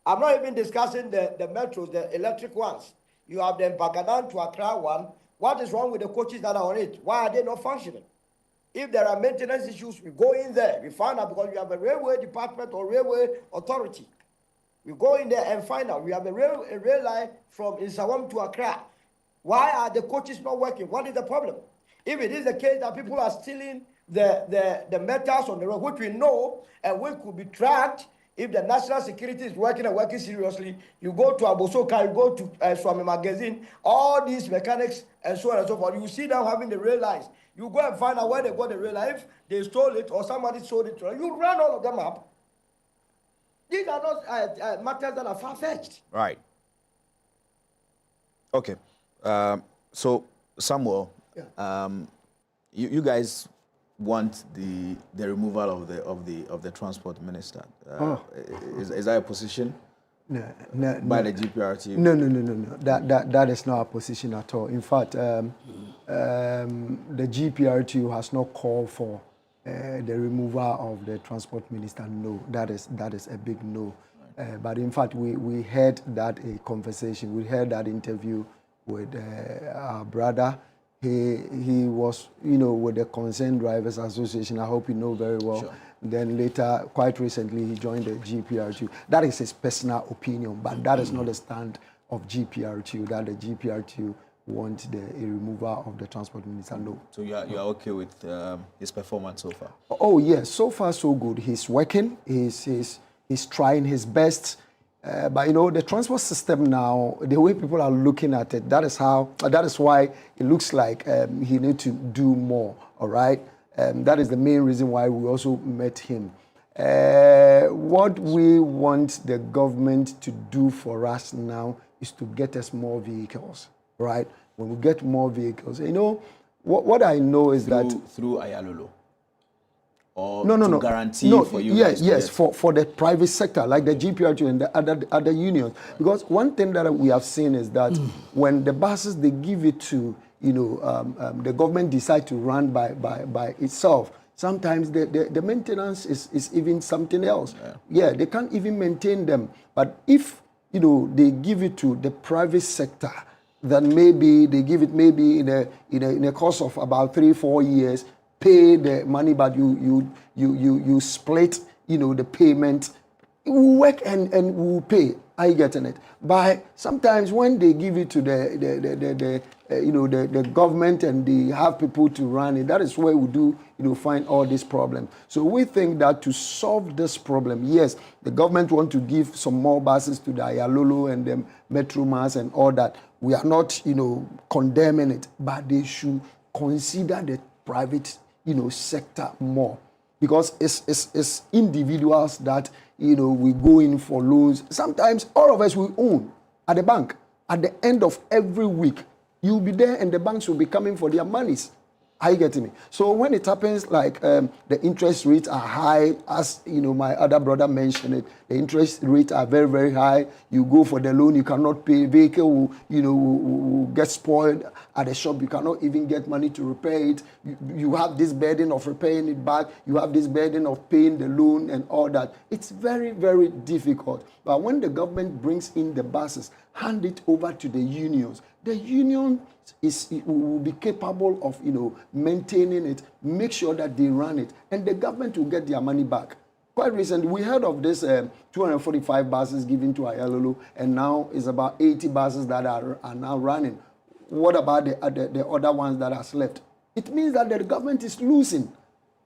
I'm not even discussing the metros, the electric ones. You have the Mpakadan to Accra one. What is wrong with the coaches that are on it? Why are they not functioning? If there are maintenance issues, we go in there. We find out because we have a railway department or railway authority. We go in there and find out. We have a rail line from Nsawam to Accra. Why are the coaches not working? What is the problem? If it is the case that people are stealing the metals on the road, which we know and which could be tracked, if the national security is working and working seriously, you go to Abosoka, you go to Swami Magazine, all these mechanics and so on and so forth. You see them having the rail lines. You go and find out where they got the rail line. If they stole it or somebody sold it, you run all of them up. These are not matters that are far-fetched. Right. Okay. So, Samuel, you guys want the removal of the transport minister. Is that a position? No, by the GPRTU? No. That is not a position at all. In fact, the GPRTU has not called for the removal of the transport minister. No, that is a big no. But in fact, we heard that a conversation. We heard that interview with our brother. He was, with the Concerned Drivers Association. I hope you know very well. Sure. Then later, quite recently, he joined the GPRTU. That is his personal opinion, but that is not the stand of GPRTU, that the GPRTU want the removal of the transport minister. No. So you are okay with his performance so far? Oh, yes. So far, so good. He's working. He's trying his best. But the transport system now, the way people are looking at it, that is why it looks like he needs to do more. All right. That is the main reason why we also met him. What we want the government to do for us now is to get us more vehicles, right? When we get more vehicles, what I know is that through Ayalolo. Or no. Guarantee for you guys. Yes, for the private sector, like the GPRTU and the other unions. Because one thing that we have seen is that when the buses, they give it to, the government decide to run by itself, sometimes the maintenance is even something else. Yeah, they can't even maintain them. But if, they give it to the private sector, then maybe they give it in a course of about 3-4 years, pay the money, but you split, the payment. We will work and we will pay. Are you getting it? But sometimes when they give it to the government and they have people to run it, that is where we do, find all these problems. So we think that to solve this problem, yes, the government want to give some more buses to the Ayalolo and the Metromas and all that. We are not, condemning it, but they should consider the private, sector more, because it's individuals that, we go in for loans. Sometimes all of us will own at the bank. At the end of every week, you'll be there and the banks will be coming for their monies. Are you getting me? So when it happens like the interest rates are high, as my other brother mentioned it, the interest rates are very, very high. You go for the loan, you cannot pay. Vehicle will get spoiled at the shop. You cannot even get money to repair it. You have this burden of repairing it back. You have this burden of paying the loan and all that. It's very, very difficult. But when the government brings in the buses, hand it over to the unions. The union will be capable of, maintaining it, make sure that they run it, and the government will get their money back. quite recently, we heard of this 245 buses given to Ayalolo, and now it's about 80 buses that are now running. What about the other ones that are left? It means that the government is losing,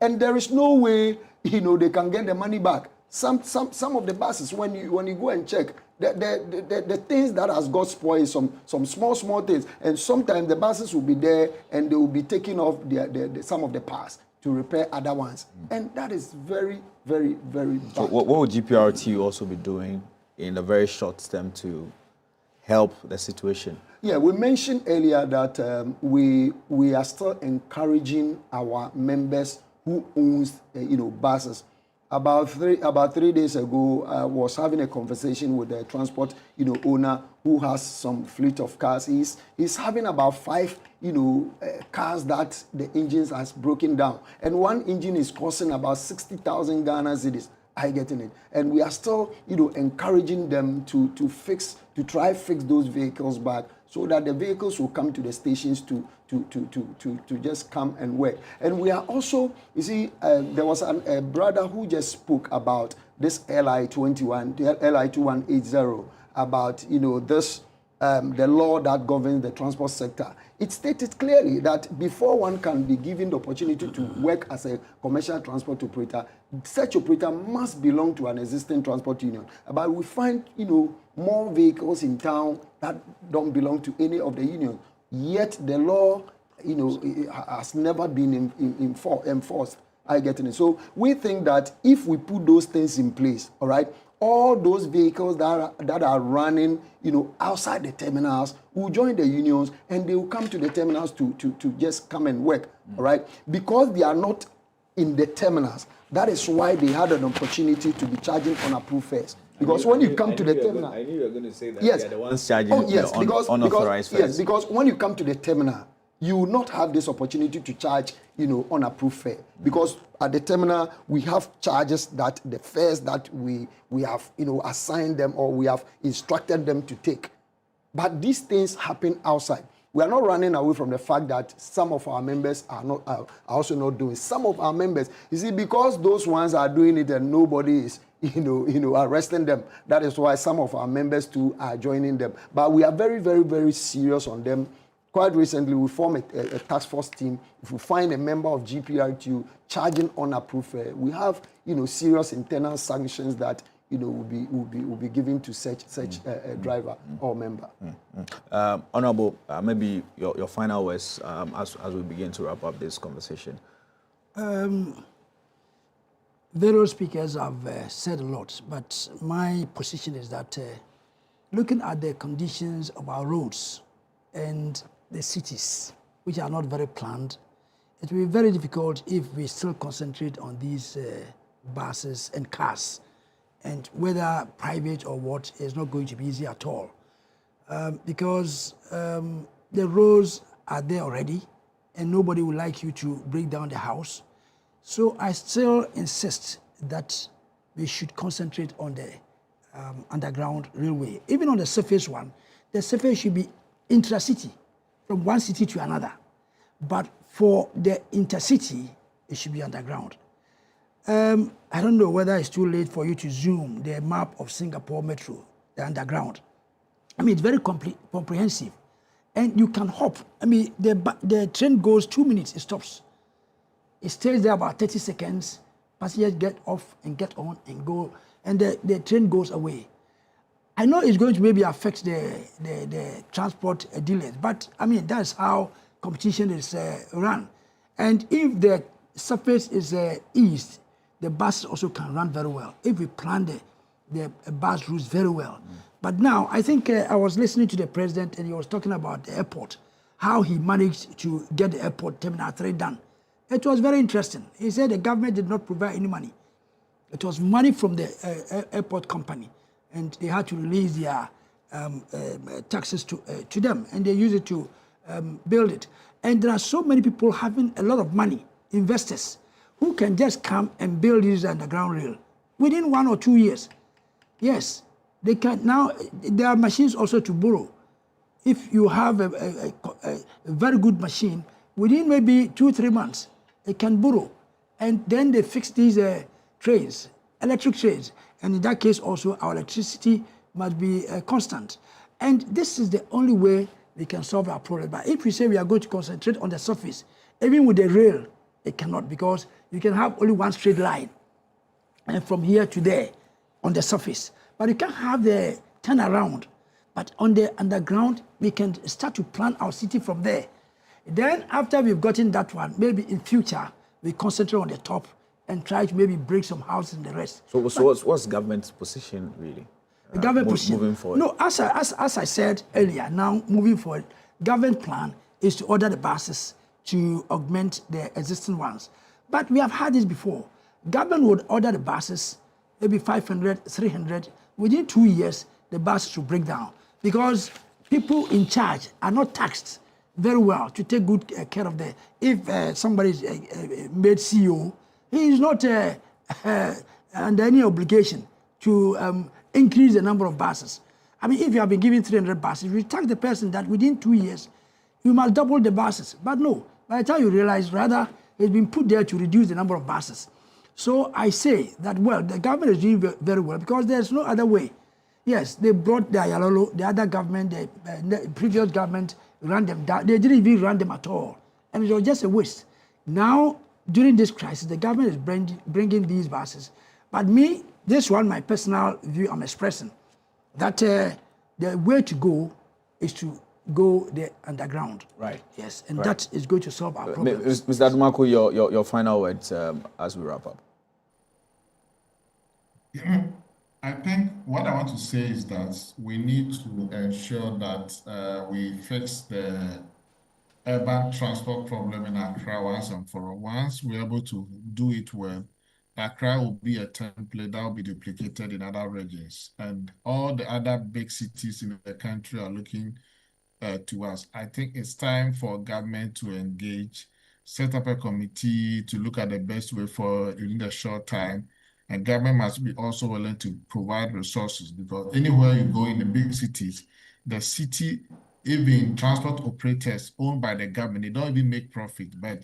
and there is no way, they can get the money back. Some of the buses, when you go and check, the things that has got spoiled, some small things, and sometimes the buses will be there and they will be taking off some of the parts to repair other ones, and that is very, very, very bad. So what would GPRT also be doing in the very short term to help the situation? Yeah, we mentioned earlier that we are still encouraging our members who owns buses. About 3 days ago, I was having a conversation with a transport owner who has some fleet of cars. He's having about 5 cars that the engines has broken down, and one engine is costing about 60,000 Ghana cedis. I getting it, and we are still encouraging them to try fix those vehicles back, so that the vehicles will come to the stations to just come and work. And we are also, you see, there was a brother who just spoke about this LI21, LI2180, about this the law that governs the transport sector. It stated clearly that before one can be given the opportunity to work as a commercial transport operator, such operator must belong to an existing transport union. But we find, more vehicles in town that don't belong to any of the unions. Yet the law, has never been enforced. I get it. So we think that if we put those things in place, all right, all those vehicles that are running, outside the terminals will join the unions, and they will come to the terminals to just come and work, all right? Because they are not in the terminals, that is why they had an opportunity to be charging unapproved fares. Because when you come to the terminal, I knew you were going to say that. Yes, they are the ones charging because unauthorized fares. yes, because when you come to the terminal, you will not have this opportunity to charge, unapproved fare. Because at the terminal, we have charges that the fares that we have, assigned them, or we have instructed them to take. But these things happen outside. We are not running away from the fact that some of our members are also not doing. Some of our members, you see, because those ones are doing it and nobody is, arresting them. That is why some of our members too are joining them. But we are very, very, very serious on them. Quite recently, we formed a task force team. If we find a member of GPRTU charging unapproved fare, we have, serious internal sanctions that, will be given to such a driver or member. Honorable, maybe your final words as we begin to wrap up this conversation. Various speakers have said a lot, but my position is that looking at the conditions of our roads and the cities, which are not very planned, it will be very difficult if we still concentrate on these buses and cars. And whether private or what is not going to be easy at all. Because the roads are there already, and nobody would like you to break down the house. So I still insist that we should concentrate on the underground railway. Even on the surface one, the surface should be intracity, from one city to another. But for the intercity, it should be underground. I don't know whether it's too late for you to zoom the map of Singapore Metro, the underground. I mean, it's very comprehensive. And you can hop. I mean, the train goes 2 minutes, it stops. It stays there about 30 seconds. Passengers get off and get on and go, and the train goes away. I know it's going to maybe affect the transport delays, but I mean, that's how competition is run. And if the surface is eased, the bus also can run very well if we plan the bus routes very well. But now, I think I was listening to the president and he was talking about the airport, how he managed to get the airport Terminal 3 done. It was very interesting. He said the government did not provide any money. It was money from the airport company, and they had to release their taxes to them, and they used it to build it. And there are so many people having a lot of money, investors, who can just come and build this underground rail within 1 or 2 years. Yes, they can. Now, there are machines also to borrow. If you have a very good machine, within maybe 2 or 3 months, it can borrow. And then they fix these trains electric trades. And in that case also, our electricity must be constant. And this is the only way we can solve our problem. But if we say we are going to concentrate on the surface, even with the rail, it cannot, because you can have only one straight line, and from here to there on the surface. But you can't have the turnaround. But on the underground, we can start to plan our city from there. Then after we've gotten that one, maybe in future, we concentrate on the top and try to maybe break some houses and the rest. So what's government's position really? The government position. Moving forward. No, as I said earlier, now moving forward, government plan is to order the buses to augment the existing ones. But we have had this before. Government would order the buses, maybe 500, 300. Within 2 years, the buses will break down because people in charge are not taxed very well to take good care of the. If somebody is made CEO, he is not under any obligation to increase the number of buses. I mean, if you have been given 300 buses, you tax the person that within 2 years, you must double the buses. But no, by the time you realize, rather, it's been put there to reduce the number of buses. So I say that, well, the government is doing very well because there's no other way. Yes, they brought the Ayalolo, the other government, the previous government ran them down. They didn't even run them at all. And it was just a waste. Now, during this crisis, the government is bringing these buses. But me, this one, my personal view, I'm expressing, that the way to go is to go the underground. Right. Yes, and Right. that is going to solve our problems. Mr. Adumaku, your final words as we wrap up. I think what I want to say is that we need to ensure that we fix the urban transport problem in Accra once and for all. Once we're able to do it well, Accra will be a template that will be duplicated in other regions. And all the other big cities in the country are looking to us. I think it's time for government to engage, set up a committee to look at the best way for in the short time. And government must be also willing to provide resources, because anywhere you go in the big cities, the city, even transport operators owned by the government, they don't even make profit. But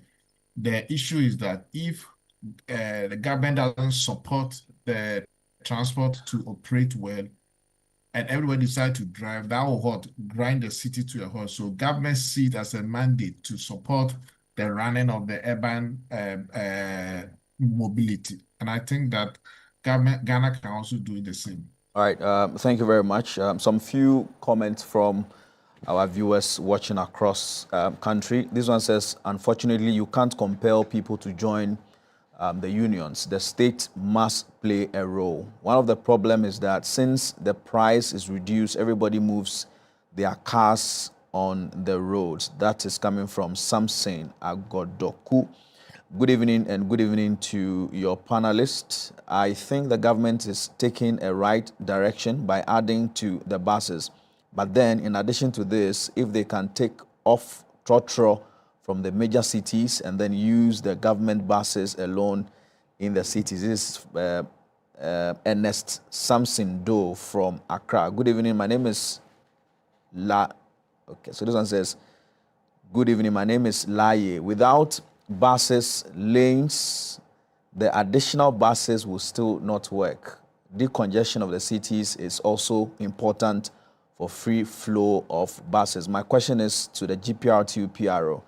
the issue is that if the government doesn't support the transport to operate well, and everybody decide to drive, that will grind the city to a halt. So government see it as a mandate to support the running of the urban mobility. And I think that Ghana can also do the same. All right, thank you very much. Some few comments from our viewers watching across country. This one says, unfortunately, you can't compel people to join the unions. The state must play a role. One of the problems is that since the price is reduced, everybody moves their cars on the roads. That is coming from Samson Agodoku. Good evening, and good evening to your panelists. I think the government is taking a right direction by adding to the buses. But then, in addition to this, if they can take off trotro from the major cities and then use the government buses alone in the cities. This is Ernest Samson Doe from Accra. Good evening, my name is Okay, so this one says, good evening, my name is Laye. Without buses, lanes, the additional buses will still not work. Decongestion of the cities is also important for free flow of buses. My question is to the GPRTU PRO.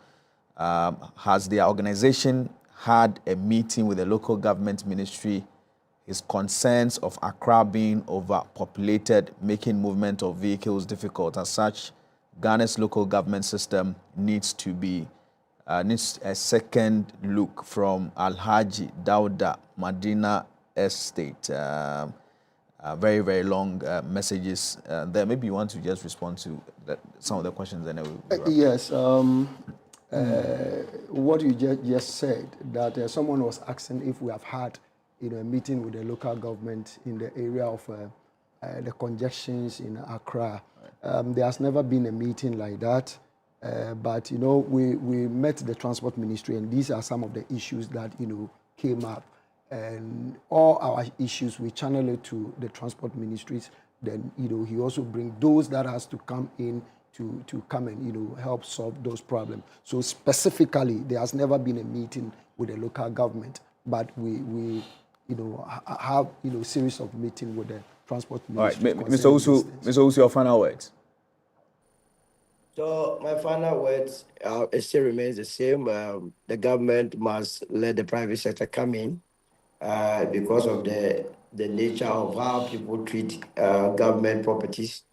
Has the organization had a meeting with the local government ministry? His concerns of Accra being overpopulated, making movement of vehicles difficult. As such, Ghana's local government system needs a second look from Alhaji Dauda, Madina Estate. Very, very long messages there. Maybe you want to just respond to some of the questions. And yes. What you just said, that someone was asking if we have had a meeting with the local government in the area of the congestions in Accra. There has never been a meeting like that. But, we met the transport ministry, and these are some of the issues that, came up. And all our issues, we channel it to the transport ministries. Then, he also bring those that has to come in to come and, help solve those problems. So specifically, there has never been a meeting with the local government, but we have series of meeting with the transport All right, ministry. Mr. Usu, your final words. So my final words, it still remains the same. The government must let the private sector come in because of the nature of how people treat government properties.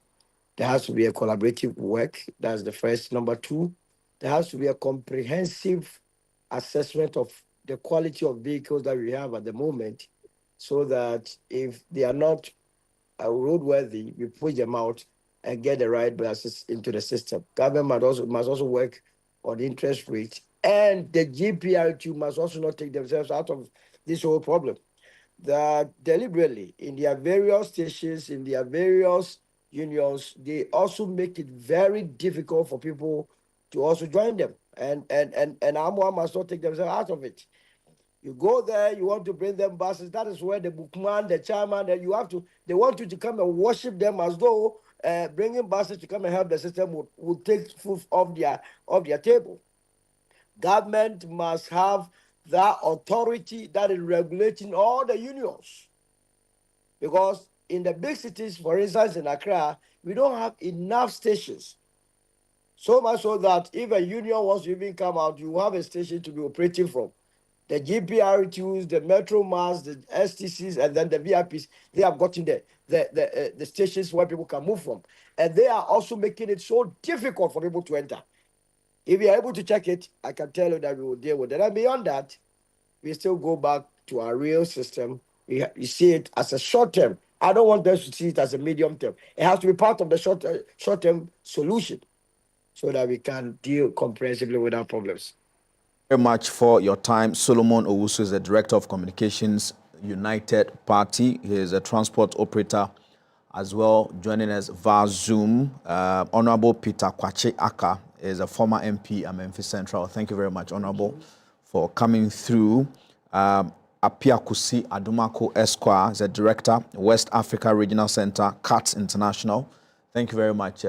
There has to be a collaborative work. That's the first. Number two, there has to be a comprehensive assessment of the quality of vehicles that we have at the moment, so that if they are not roadworthy, we push them out and get the right buses into the system. Government must also work on interest rates, and the GPRT must also not take themselves out of this whole problem. That deliberately, in their various stations, in their various unions, they also make it very difficult for people to also join them. And AMWA must not take themselves out of it. You go there, you want to bring them buses. That is where the bookman, the chairman, that you have to, they want you to come and worship them as though bringing buses to come and help the system would take food off their table. Government must have that authority that is regulating all the unions. Because in the big cities, for instance, in Accra, we don't have enough stations. So much so that if a union wants to even come out, you have a station to be operating from. The GPRTUs, the Metro Mass, the STCs, and then the VIPs, they have gotten the stations where people can move from. And they are also making it so difficult for people to enter. If you are able to check it, I can tell you that we will deal with it. And beyond that, we still go back to our real system. You see it as a short term. I don't want us to see it as a medium term. It has to be part of the short term solution so that we can deal comprehensively with our problems. Very much for your time. Solomon Owusu is the Director of Communications, United Party. He is a transport operator as well. Joining us via Zoom, Honorable Peter Kwache Aka is a former MP at Memphis Central. Thank you very much, Honorable, for coming through. Apia Kusi Adumako Esquire is a Director, West Africa Regional Center, CATS International. Thank you very much,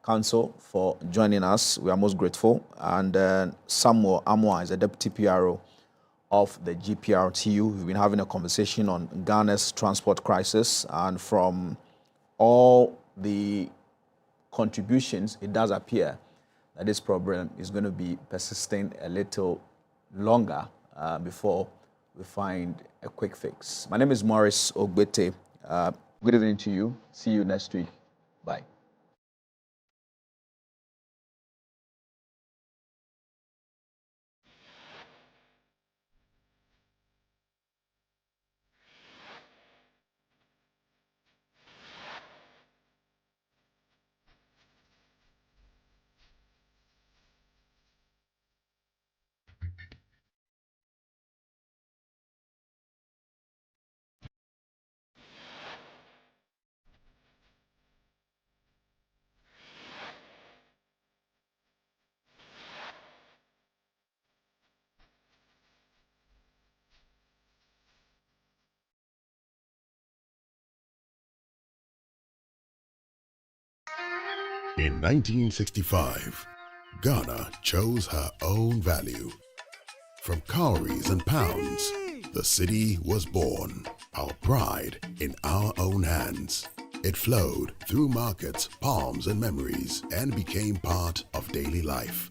Council, for joining us. We are most grateful. And Samuel Amwa is a Deputy PRO of the GPRTU. We've been having a conversation on Ghana's transport crisis, and from all the contributions, it does appear that this problem is going to be persisting a little longer before we find a quick fix. My name is Morris Ogbete. Good evening to you. See you next week. Bye. In 1965, Ghana chose her own value. From cowries and pounds, the city was born. Our pride in our own hands. It flowed through markets, palms, and memories, and became part of daily life.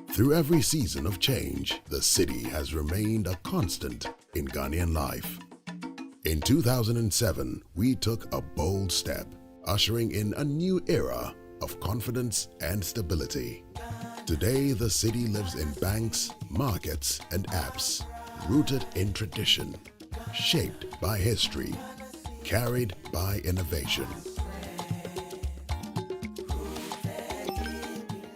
Through every season of change, the city has remained a constant in Ghanaian life. In 2007, we took a bold step, ushering in a new era of confidence and stability. Today, the city lives in banks, markets, and apps, rooted in tradition, shaped by history, carried by innovation.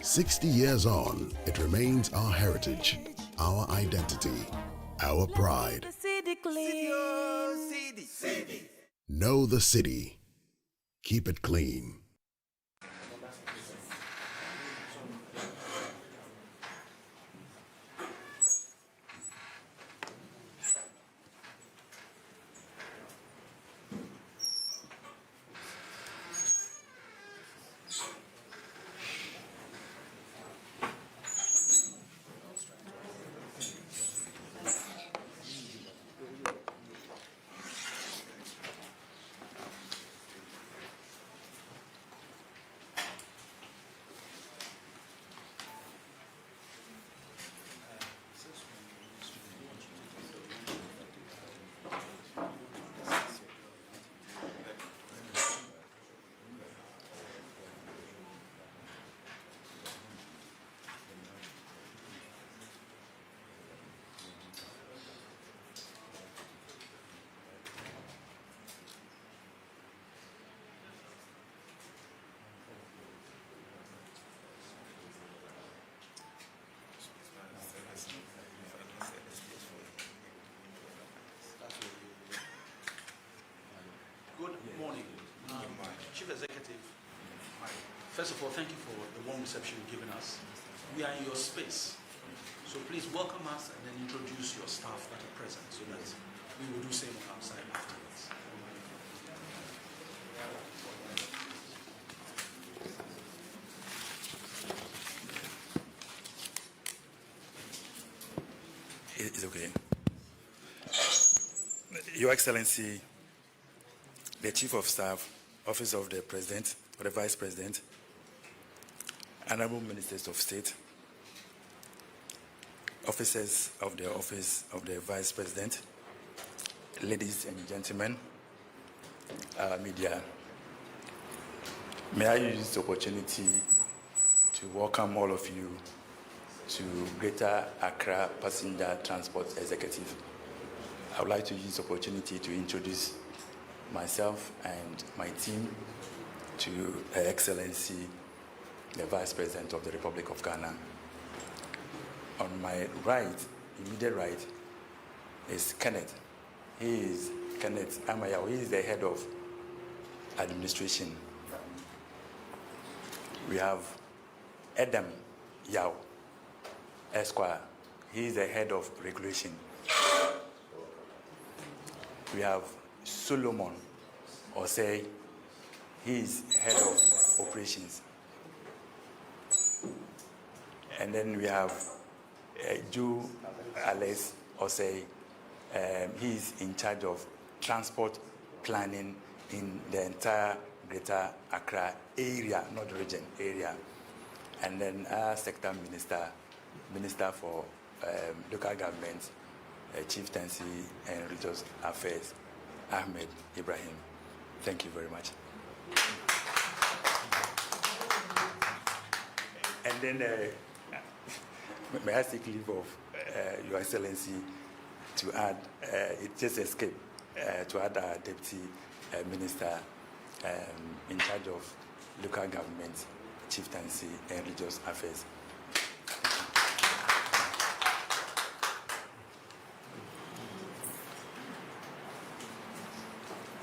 60 years on, it remains our heritage, our identity, our pride. Know the city. Keep it clean. First of all, thank you for the warm reception you've given us. We are in your space, so please welcome us and then introduce your staff that are present so that we will do same outside afterwards. It's okay. Your Excellency, the Chief of Staff, Office of the President or the Vice President, Honorable Ministers of State, officers of the Office of the Vice President, ladies and gentlemen, media, may I use this opportunity to welcome all of you to Greater Accra Passenger Transport Executive. I would like to use this opportunity to introduce myself and my team to Her Excellency, the Vice President of the Republic of Ghana. On my right, immediate right, is Kenneth. He is Kenneth Amayao. He is the head of administration. We have Adam Yao, Esquire. He is the head of regulation. We have Solomon Osei. He is head of operations. And then we have Joe Alex Osei. He is in charge of transport planning in the entire Greater Accra area, not region, area. And then our sector minister for local government, chieftaincy and religious affairs, Ahmed Ibrahim. Thank you very much. And then may I take leave of Your Excellency to add, it just escaped, to add our Deputy Minister in charge of local government, chieftaincy and religious affairs.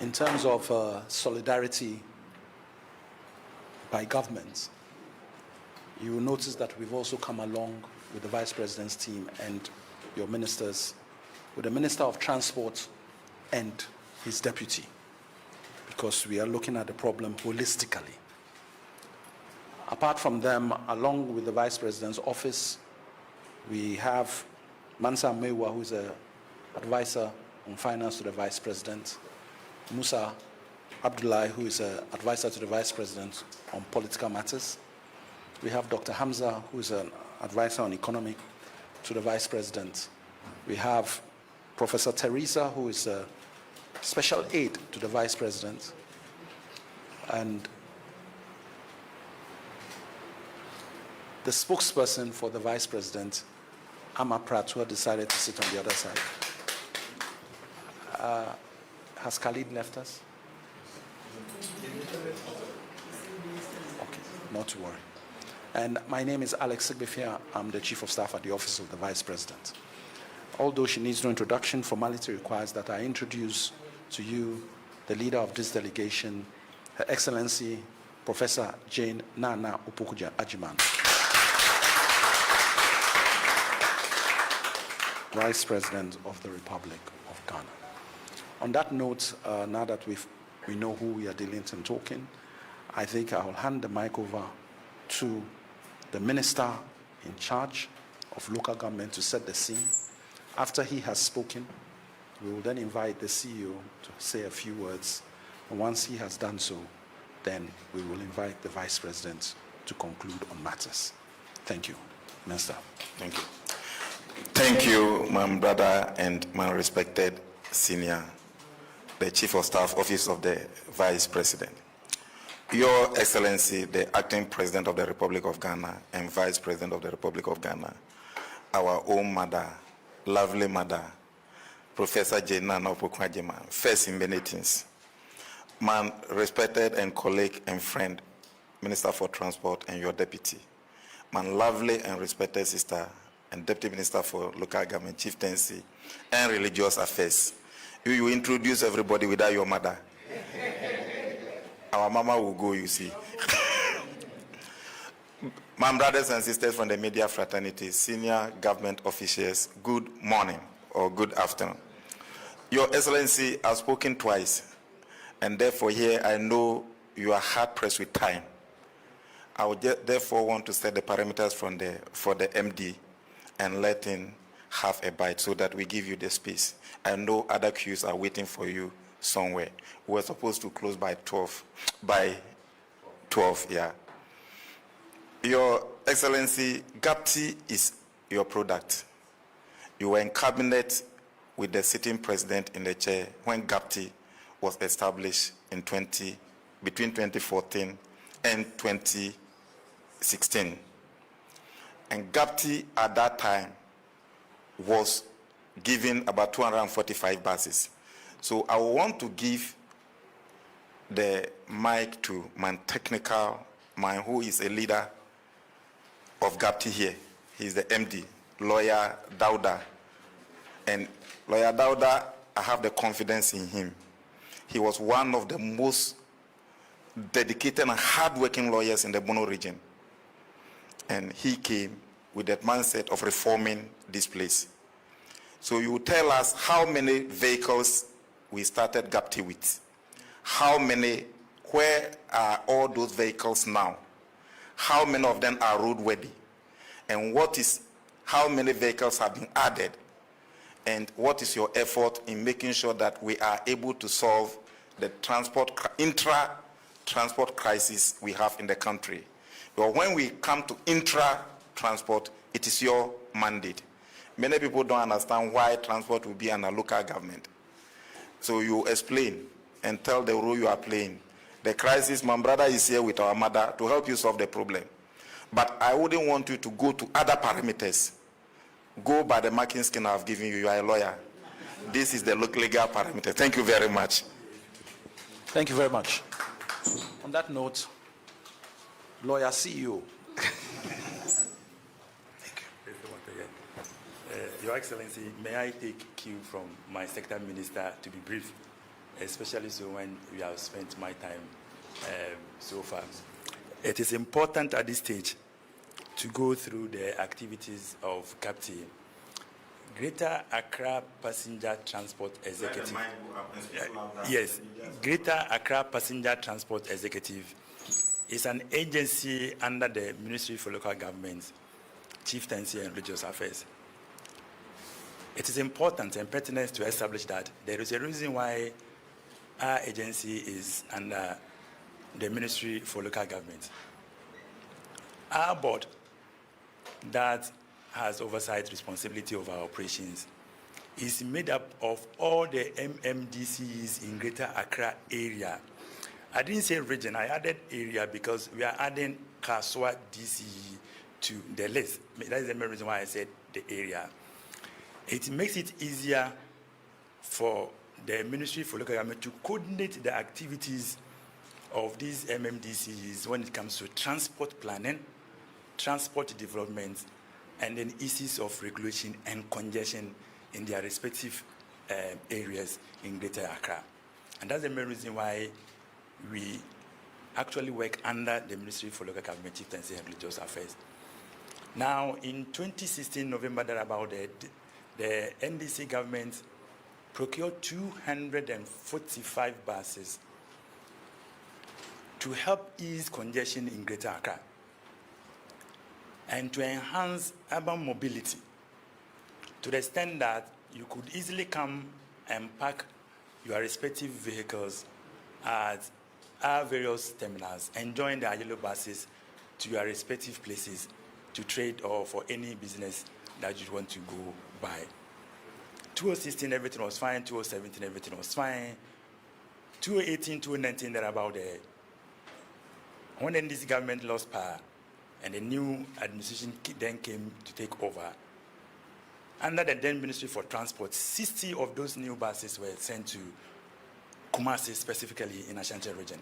In terms of solidarity by governments, you will notice that we've also come along with the Vice President's team and your ministers, with the Minister of Transport and his deputy, because we are looking at the problem holistically. Apart from them, along with the Vice President's office, we have Mansa Mewa, who is an advisor on finance to the Vice President, Musa Abdullahi, who is an advisor to the Vice President on political matters. We have Dr. Hamza, who is an advisor on economy to the Vice President. We have Professor Teresa, who is a special aide to the Vice President. And the spokesperson for the Vice President, Amma Pratt, who decided to sit on the other side. Has Khalid left us? Okay, not to worry. And my name is Alex Sigbefia. I'm the Chief of Staff at the Office of the Vice President. Although she needs no introduction, formality requires that I introduce to you the leader of this delegation, Her Excellency, Professor Jane Nana Opokuja Ajiman, Vice President of the Republic of Ghana. On that note, now that we know who we are dealing with and talking, I think I will hand the mic over to the Minister in charge of local government to set the scene. After he has spoken, we will then invite the CEO to say a few words. And once he has done so, then we will invite the Vice President to conclude on matters. Thank you. Minister. Thank you. Thank you, my brother and my respected senior, the Chief of Staff, Office of the Vice President. Your Excellency, the Acting President of the Republic of Ghana and Vice President of the Republic of Ghana, our own mother, lovely mother, Professor Jane Nana Opokuja Ajiman, first in many things. My respected and colleague and friend, Minister for Transport and your deputy, my lovely and respected sister and Deputy Minister for Local Government, Chieftaincy and Religious Affairs. You introduce everybody without your mother. Our mama will go, you see. My brothers and sisters from the media fraternity, senior government officials, good morning or good afternoon. Your Excellency, I've spoken twice, and therefore here I know you are hard-pressed with time. I would therefore want to set the parameters for the MD and let him have a bite so that we give you the space. I know other queues are waiting for you somewhere. We were supposed to close by 12, yeah. Your Excellency, GAPTI is your product. You were in cabinet with the sitting president in the chair when GAPTI was established in between 2014 and 2016. And GAPTI at that time was given about 245 buses. So I want to give the mic to my technical man who is a leader of GAPTI here. He's the MD, Lawyer Dauda. And Lawyer Dauda, I have the confidence in him. He was one of the most dedicated and hardworking lawyers in the Bono region. And he came with that mindset of reforming this place. So you tell us how many vehicles we started GAPTI with. How many, where are all those vehicles now? How many of them are roadworthy? And how many vehicles have been added? And what is your effort in making sure that we are able to solve the intra-transport crisis we have in the country? But when we come to intra-transport, it is your mandate. Many people don't understand why transport will be under local government. So you explain and tell the role you are playing. The crisis, my brother is here with our mother to help you solve the problem. But I wouldn't want you to go to other parameters. Go by the marking scheme I've given you. You are a lawyer. This is the legal parameter. Thank you very much. Thank you very much. On that note, Lawyer CEO. Your Excellency, may I take cue from my sector minister to be brief, especially so when we have spent my time so far. It is important at this stage to go through the activities of GAPTI. Greater Accra Passenger Transport Executive. Yes, Greater Accra Passenger Transport Executive is an agency under the Ministry for Local Government, Chieftaincy and Religious Affairs. It is important and pertinent to establish that there is a reason why our agency is under the Ministry for Local Government. Our board that has oversight responsibility of our operations is made up of all the MMDCs in Greater Accra area. I didn't say region, I added area because we are adding Kaswa DCE to the list. That is the main reason why I said the area. It makes it easier for the Ministry for Local Government to coordinate the activities of these MMDCs when it comes to transport planning, transport development, and then issues of regulation and congestion in their respective areas in Greater Accra. And that's the main reason why we actually work under the Ministry for Local Government, Chieftaincy and Religious Affairs. Now, in 2016, November, thereabout, the NDC government procured 245 buses to help ease congestion in Greater Accra and to enhance urban mobility to the extent that you could easily come and park your respective vehicles at our various terminals and join the yellow buses to your respective places to trade or for any business that you want to go by. 2016, everything was fine. 2017, everything was fine. 2018, 2019, thereabout there. When the NDC government lost power and the new administration then came to take over, under the then Ministry for Transport, 60 of those new buses were sent to Kumasi, specifically in Ashanti region.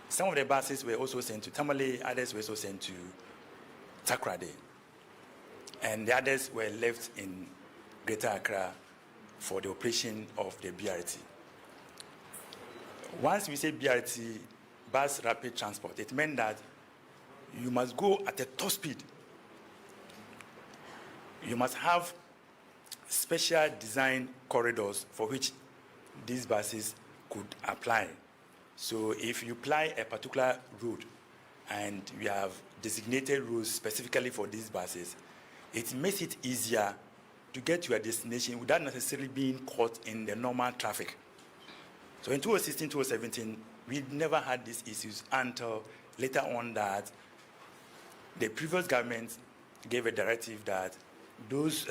Some of the buses were also sent to Tamale, others were also sent to Takrade. And the others were left in Greater Accra for the operation of the BRT. Once we say BRT, Bus Rapid Transport, it meant that you must go at a top speed. You must have special design corridors for which these buses could apply. So if you apply a particular route and we have designated routes specifically for these buses, it makes it easier to get to your destination without necessarily being caught in the normal traffic. So in 2016, 2017, we never had these issues until later on that the previous government gave a directive that those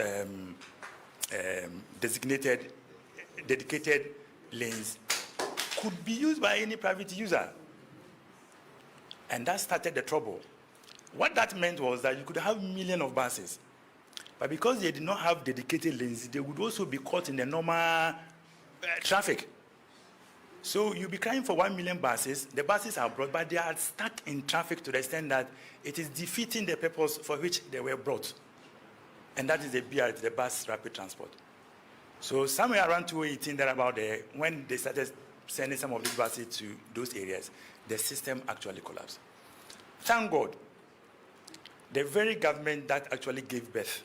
dedicated lanes could be used by any private user. And that started the trouble. What that meant was that you could have millions of buses, but because they did not have dedicated lanes, they would also be caught in the normal traffic. So you'll be crying for 1 million buses. The buses are brought, but they are stuck in traffic to the extent that it is defeating the purpose for which they were brought. And that is the BRT, the bus rapid transport. So somewhere around 2018, thereabout there, when they started sending some of these buses to those areas, the system actually collapsed. Thank God, the very government that actually gave birth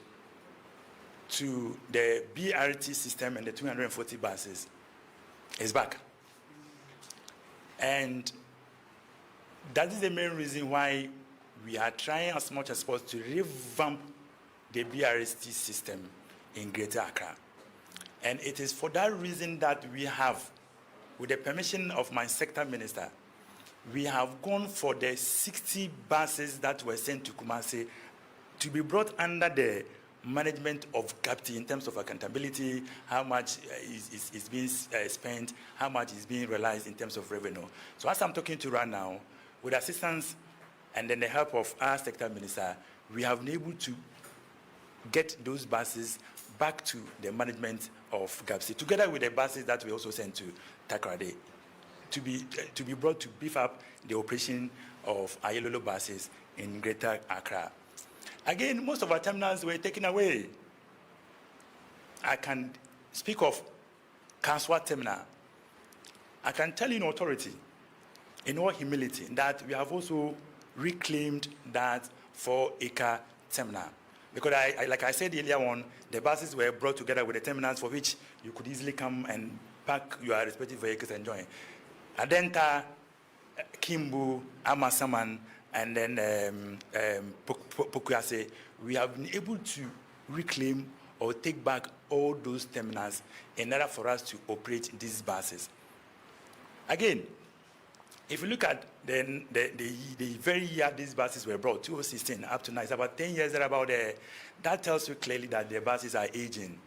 to the BRT system and the 240 buses is back. And that is the main reason why we are trying as much as possible to revamp the BRT system in Greater Accra. And it is for that reason that we have, with the permission of my sector minister, we have gone for the 60 buses that were sent to Kumasi to be brought under the management of GAPTI in terms of accountability, how much is being spent, how much is being realized in terms of revenue. So as I'm talking to you right now, with assistance and then the help of our sector minister, we have been able to get those buses back to the management of GAPTI, together with the buses that we also sent to Takoradi, to be brought to beef up the operation of Ayelolo buses in Greater Accra. Again, most of our terminals were taken away. I can speak of Kanswa Terminal. I can tell you in authority, in all humility, that we have also reclaimed that 4-acre terminal. Because like I said earlier on, the buses were brought together with the terminals for which you could easily come and park your respective vehicles and join. Adenta, Kimbu, Amasaman, and then Pokuase, we have been able to reclaim or take back all those terminals in order for us to operate these buses. Again, if you look at the very year these buses were brought, 2016 up to now, it's about 10 years about there. That tells you clearly that the buses are aging.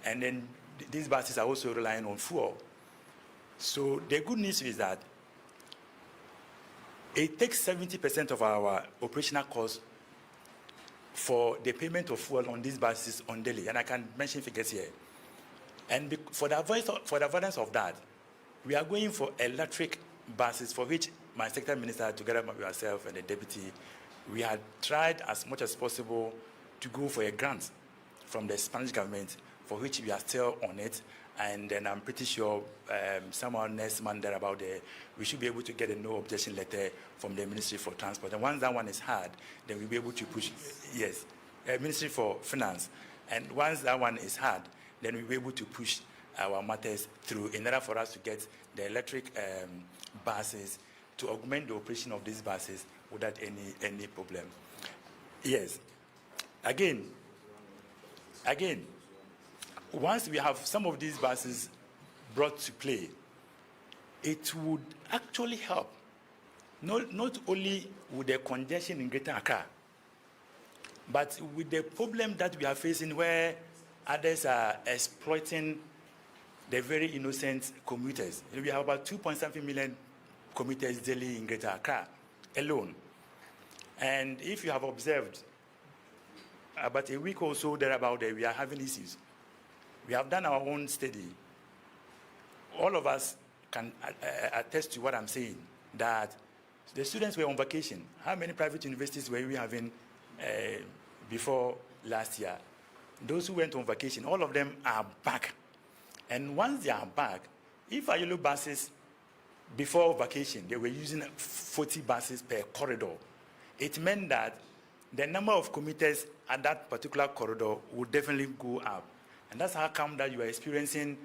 And then these buses are also relying on fuel. So the good news is that it takes 70% of our operational costs for the payment of fuel on these buses on daily. And I can mention figures here. And for the avoidance of that, we are going for electric buses, for which my sector minister, together with myself and the deputy, we had tried as much as possible to go for a grant from the Spanish government, for which we are still on it. And then I'm pretty sure someone next month thereabout there, we should be able to get a no objection letter from the Ministry for Transport. And once that one is hard, then we'll be able to push, yes, Ministry for Finance. And once that one is hard, then we'll be able to push our matters through in order for us to get the electric buses to augment the operation of these buses without any problem. Yes. Again, once we have some of these buses brought to play, it would actually help, not only with the congestion in Greater Accra, but with the problem that we are facing where others are exploiting the very innocent commuters. We have about 2.7 million commuters daily in Greater Accra alone. And if you have observed, about a week or so thereabout there, we are having issues. We have done our own study. All of us can attest to what I'm saying, that the students were on vacation. How many private universities were we having before last year? Those who went on vacation, all of them are back. And once they are back, if Ayelolo buses before vacation, they were using 40 buses per corridor. it meant that the number of commuters at that particular corridor would definitely go up. And that's how come that you are experiencing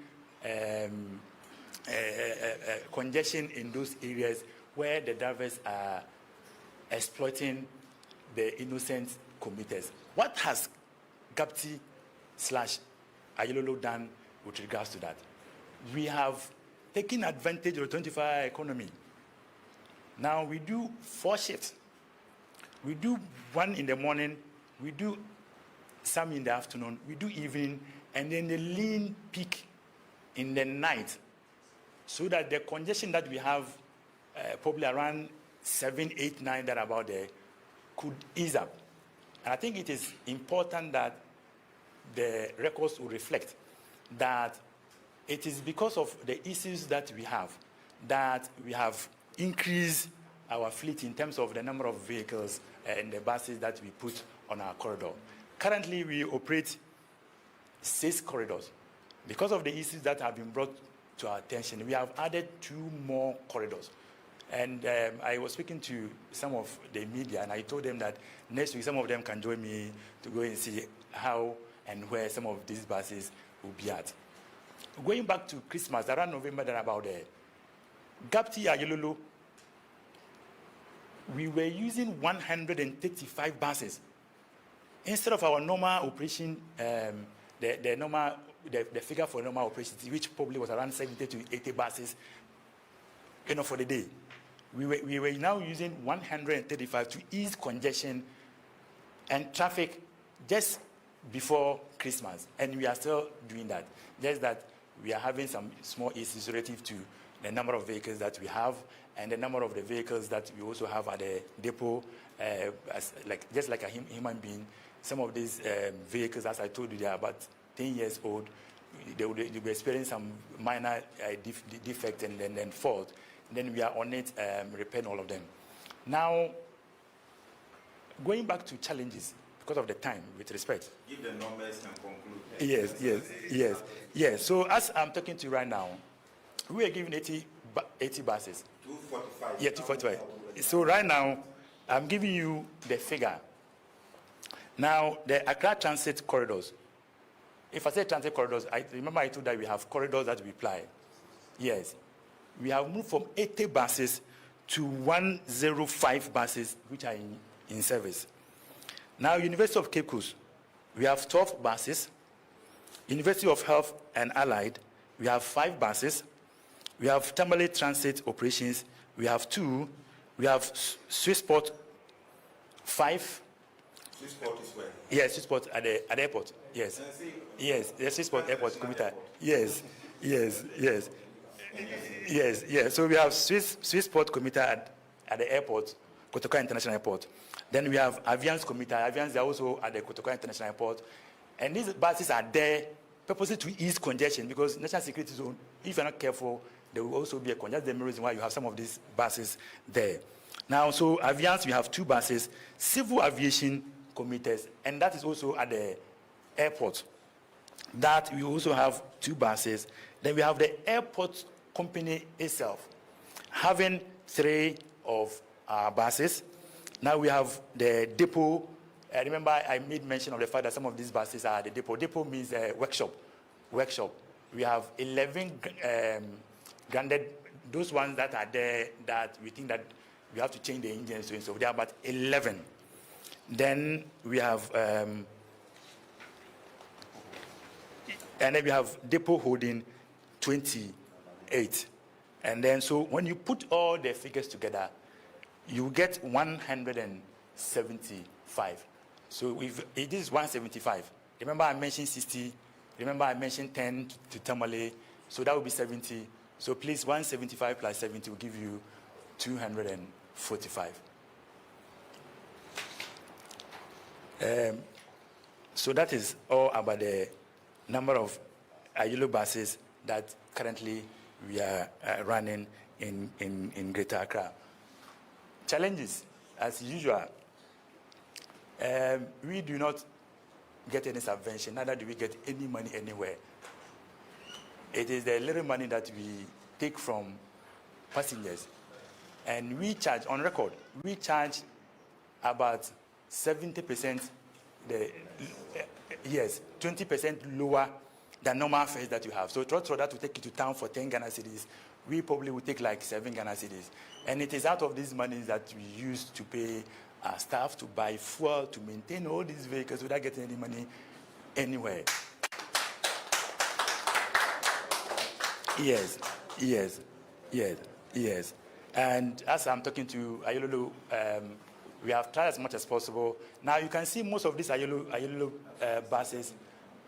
congestion in those areas where the drivers are exploiting the innocent commuters. What has GAPTI/Ayilolo done with regards to that? We have taken advantage of the 24-hour economy. Now we do 4 shifts. We do 1 in the morning, we do some in the afternoon, we do evening, and then the lean peak in the night, so that the congestion that we have probably around 7, 8, 9, that about there, could ease up. And I think it is important that the records will reflect that it is because of the issues that we have increased our fleet in terms of the number of vehicles and the buses that we put on our corridor. Currently, we operate 6 corridors. Because of the issues that have been brought to our attention, we have added 2 more corridors. And I was speaking to some of the media, and I told them that next week some of them can join me to go and see how and where some of these buses will be at. Going back to Christmas, around November, then about there, GAPTI/Ayilolo, we were using 135 buses. Instead of our normal operation, the figure for normal operations, which probably was around 70 to 80 buses, for the day. We were now using 135 to ease congestion and traffic just before Christmas, and we are still doing that. Just that we are having some small issues relative to the number of vehicles that we have and the number of the vehicles that we also have at the depot, just like a human being. Some of these vehicles, as I told you, they are about 10 years old. They will experience some minor defect and then fault. Then we are on it, repairing all of them. Now, going back to challenges, because of the time, with respect. Give the numbers and conclude. Yes. So as I'm talking to you right now, we are giving 80 buses. 245. Yeah, 245. So right now, I'm giving you the figure. Now, the Accra Transit corridors. If I say transit corridors, I remember I told that we have corridors that we apply. Yes. We have moved from 80 buses to 105 buses, which are in service. Now, University of Cape Coast, we have 12 buses. University of Health and Allied, we have 5 buses. We have Tamale Transit Operations, we have 2. We have Swissport, 5. Swissport is where? Yes, Swissport at the airport. Yes. Yes, the Swissport Airport commuter. Yes. So we have Swissport commuter at the airport, Kotoka International Airport. Then we have Aviance commuter. Aviance, they are also at the Kotoka International Airport. And these buses are there purposely to ease congestion, because national security zone, if you're not careful, there will also be a congestion. That's the reason why you have some of these buses there. Now, so Aviance, we have 2 buses, civil aviation commuters, and that is also at the airport. That we also have 2 buses. Then we have the airport company itself, having 3 of our buses. Now we have the depot. Remember, I made mention of the fact that some of these buses are the depot. Depot means workshop. We have 11 grounded, those ones that are there that we think that we have to change the engines to, so there are about 11. Then we have, and then we have depot holding 28. And then, so when you put all the figures together, you get 175. So if it is 175, remember I mentioned 60, remember I mentioned 10 to Tamale, so that will be 70. So please, 175 plus 70 will give you 245. So that is all about the number of Ayilolo buses that currently we are running in Greater Accra. Challenges, as usual, we do not get any subvention, neither do we get any money anywhere. It is the little money that we take from passengers. And we charge, on record, we charge about 70%, 20% lower than normal fares that you have. So trotro that will take you to town for 10 Ghana cedis, we probably will take like 7 Ghana cedis. And it is out of these monies that we use to pay our staff, to buy fuel, to maintain all these vehicles without getting any money anywhere. Yes. And as I'm talking to Ayolulu, we have tried as much as possible. Now you can see most of these Ayolulu buses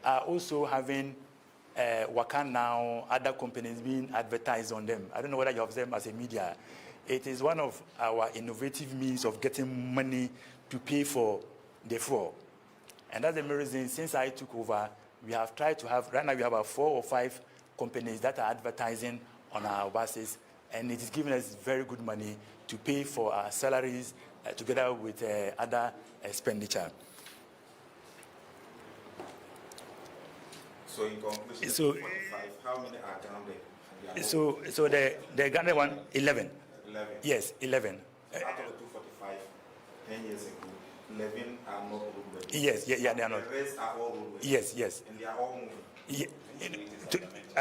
are also having Wakan Now, other companies being advertised on them. I don't know whether you have them as a media. It is one of our innovative means of getting money to pay for the fuel. And that's the main reason, since I took over, we have tried to have, right now we have about 4 or 5 companies that are advertising on our buses, and it is giving us very good money to pay for our salaries together with other expenditure. So in conclusion, So- 45, how many are grounded? So the Ghana one, 11. 11. Yes, 11. Out of the 245, 10 years ago, 11 are not roadworthy. Yes, they are not. The rest are all roadworthy. Yes. And they are all moving.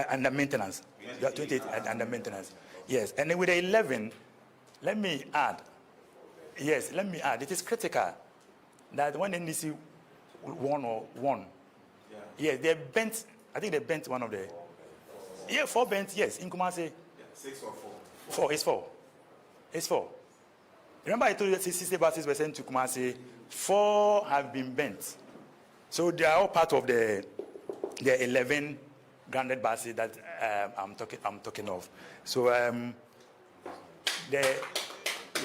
Under maintenance. 28 under maintenance. Yes, and then with the 11, let me add, it is critical that when NDC won, yes, they bent, I think they bent one of the, 4 bent, yes, in Kumasi. 6 or 4? 4, it's 4. Remember I told you that 60 buses were sent to Kumasi, 4 have been bent. So they are all part of the 11 grounded buses that I'm talking of. So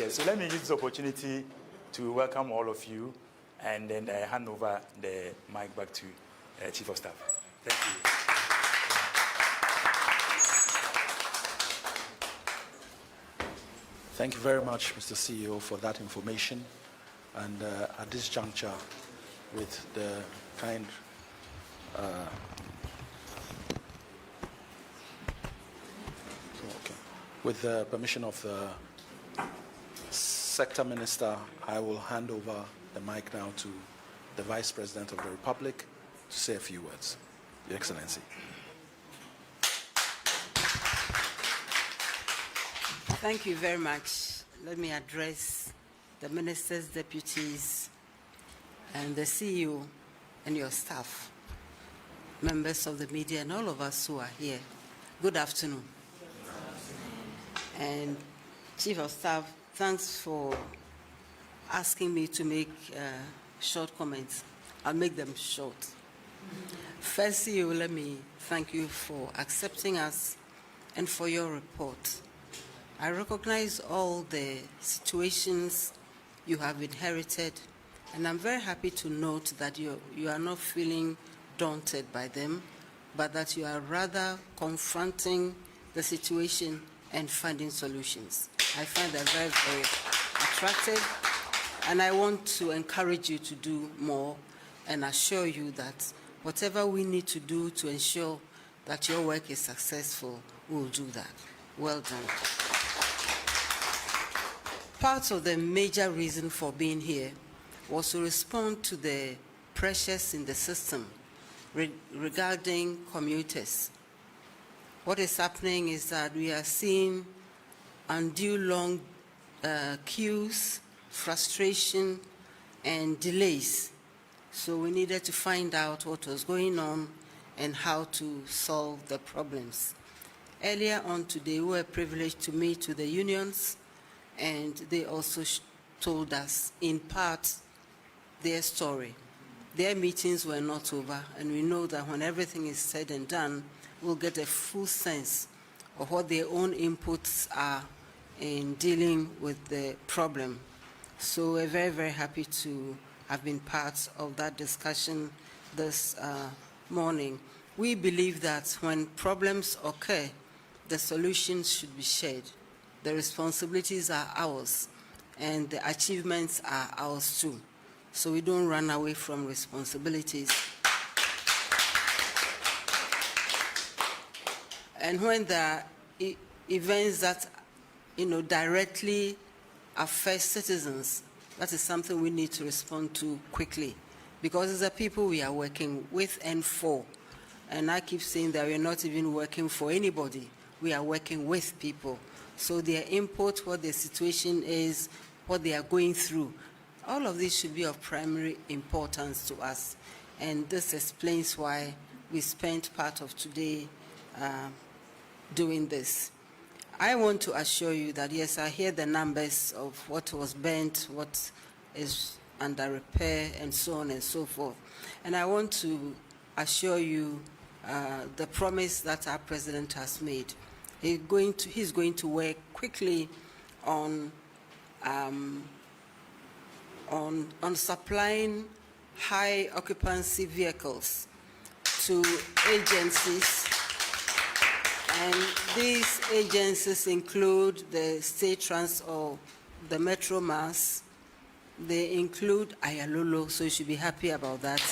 so let me use this opportunity to welcome all of you, and then hand over the mic back to Chief of Staff. Thank you. Thank you very much, Mr. CEO, for that information. And at this juncture, with the kind with the permission of the Sector Minister, I will hand over the mic now to the Vice President of the Republic to say a few words. Your Excellency. Thank you very much. Let me address the ministers, deputies, and the CEO and your staff, members of the media, and all of us who are here. Good afternoon. And Chief of Staff, thanks for asking me to make short comments. I'll make them short. First, CEO, let me thank you for accepting us and for your report. I recognize all the situations you have inherited, and I'm very happy to note that you are not feeling daunted by them, but that you are rather confronting the situation and finding solutions. I find that very, very attractive, and I want to encourage you to do more and assure you that whatever we need to do to ensure that your work is successful, we'll do that. Well done. Part of the major reason for being here was to respond to the pressures in the system regarding commuters. What is happening is that we are seeing undue long queues, frustration, and delays. So we needed to find out what was going on and how to solve the problems. Earlier on today, we were privileged to meet with the unions, and they also told us, in part, their story. Their meetings were not over, and we know that when everything is said and done, we'll get a full sense of what their own inputs are in dealing with the problem. So we're very, very happy to have been part of that discussion this morning. We believe that when problems occur, the solutions should be shared. The responsibilities are ours, and the achievements are ours too. So we don't run away from responsibilities. And when there are events that directly affect citizens, That is something we need to respond to quickly, because it's the people we are working with and for. And I keep saying that we're not even working for anybody. We are working with people. So their input, what their situation is, what they are going through, all of this should be of primary importance to us. And this explains why we spent part of today doing this. I want to assure you that, yes, I hear the numbers of what was burnt, what is under repair, and so on and so forth. And I want to assure you the promise that our president has made. He's going to work quickly on supplying high occupancy vehicles to agencies. And these agencies include the State Trans or the Metro Mass. They include Ayalolo, so you should be happy about that.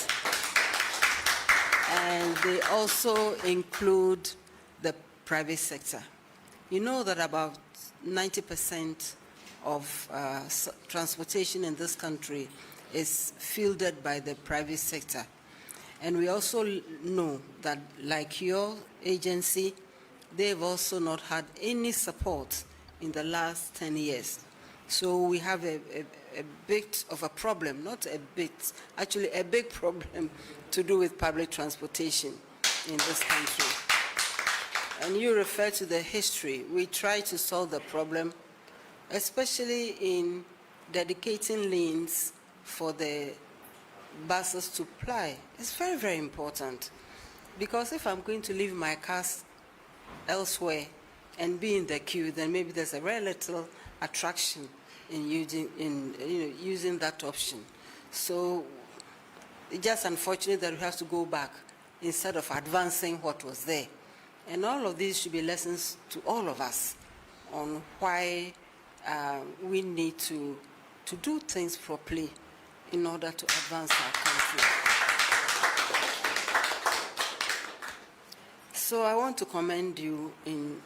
And they also include the private sector. You know that about 90% of transportation in this country is fielded by the private sector. And we also know that, like your agency, they've also not had any support in the last 10 years. So we have a bit of a problem, not a bit, actually a big problem to do with public transportation in this country. And you refer to the history. We try to solve the problem, especially in dedicating lanes for the buses to ply. It's very, very important. Because if I'm going to leave my cars elsewhere and be in the queue, then maybe there's a very little attraction in using that option. So it's just unfortunate that we have to go back instead of advancing what was there. And all of these should be lessons to all of us on why we need to do things properly in order to advance our country. So I want to commend you in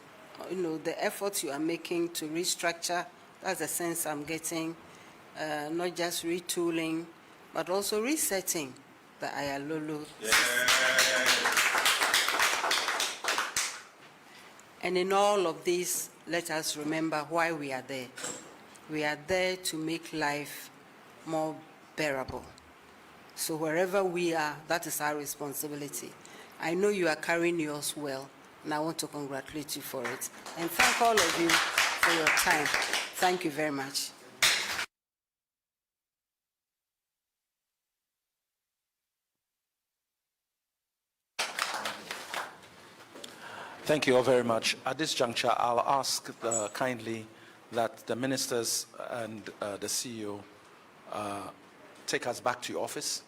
the efforts you are making to restructure. That's the sense I'm getting, not just retooling, but also resetting the Ayalolo system. And in all of this, let us remember why we are there. We are there to make life more bearable. So wherever we are, that is our responsibility. I know you are carrying yours well, and I want to congratulate you for it. And thank all of you for your time. Thank you very much. Thank you all very much. At this juncture, I'll ask kindly that the ministers and the CEO take us back to your office.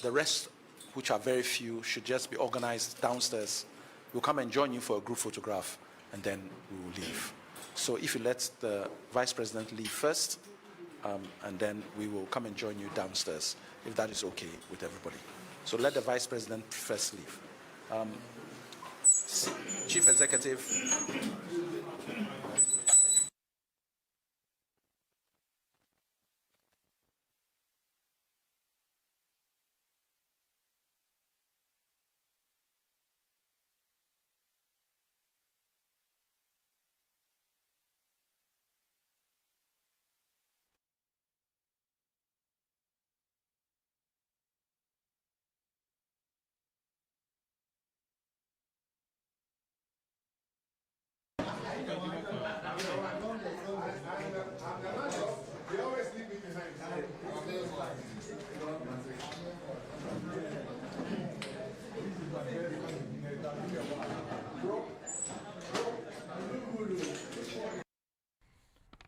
The rest, which are very few, should just be organized downstairs. We'll come and join you for a group photograph, and then we will leave. So if you let the Vice President leave first, and then we will come and join you downstairs, if that is okay with everybody. So let the Vice President first leave. Chief Executive.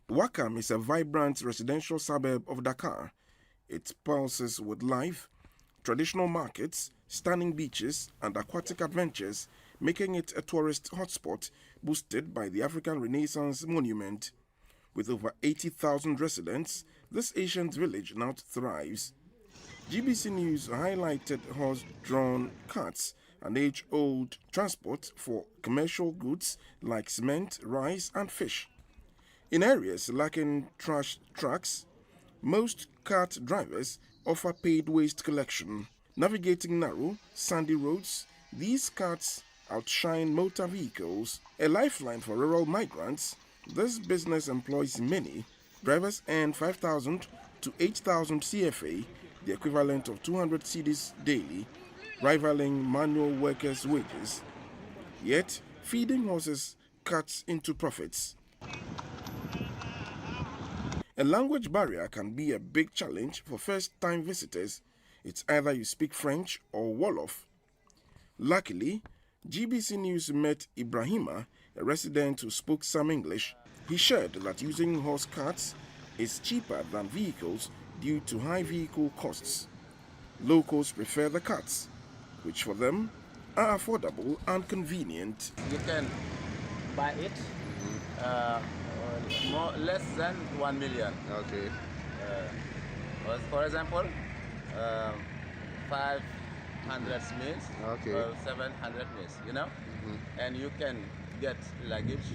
Wakam is a vibrant residential suburb of Dakar. It pulses with life, traditional markets, stunning beaches, and aquatic adventures, making it a tourist hotspot boosted by the African Renaissance Monument. With over 80,000 residents, this ancient village now thrives. GBC News highlighted horse-drawn carts, an age-old transport for commercial goods like cement, rice, and fish. In areas lacking trash trucks, Most cart drivers offer paid waste collection. Navigating narrow, sandy roads, these carts outshine motor vehicles. A lifeline for rural migrants, this business employs many. Drivers earn 5,000 to 8,000 CFA, the equivalent of 200 cedis daily, rivaling manual workers' wages. Yet, feeding horses cuts into profits. A language barrier can be a big challenge for first-time visitors. It's either you speak French or Wolof. Luckily, GBC News met Ibrahima, a resident who spoke some English. He shared that using horse carts is cheaper than vehicles due to high vehicle costs. Locals prefer the carts, which for them are affordable and convenient. You can buy it less than 1 million. Okay. For example, 500 meals, Okay. 700 meals, you know? And you can get luggage,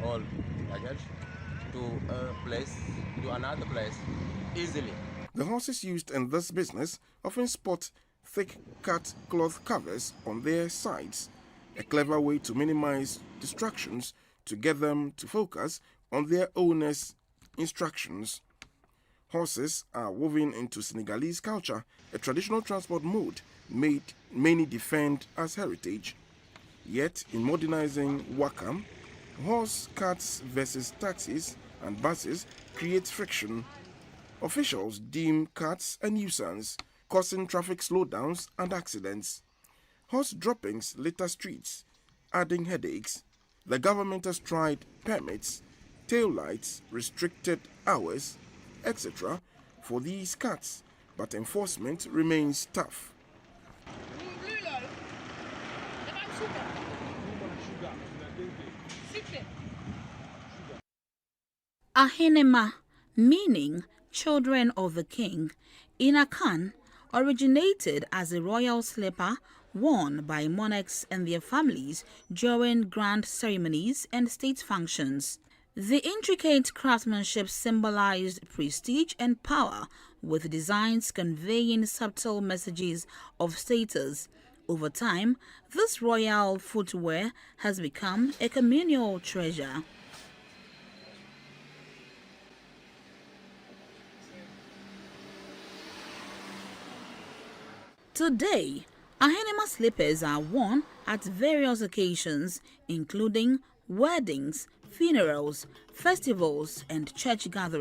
all luggage, to a place, to another place, easily. The horses used in this business often sport thick cut cloth covers on their sides, a clever way to minimize distractions to get them to focus on their owner's instructions. Horses are woven into Senegalese culture, a traditional transport mode many defend as heritage. Yet, in modernizing Wakam, horse carts versus taxis and buses creates friction. Officials deem carts a nuisance, causing traffic slowdowns and accidents. Horse droppings litter streets, adding headaches. The government has tried permits, tail lights, restricted hours, etc. for these carts, but enforcement remains tough. Ahenema, meaning children of the king, in Akan, originated as a royal slipper worn by monarchs and their families during grand ceremonies and state functions. The intricate craftsmanship symbolized prestige and power, with designs conveying subtle messages of status. Over time, this royal footwear has become a communal treasure. Today, Ahenema slippers are worn at various occasions, including weddings, funerals, festivals, and church gatherings.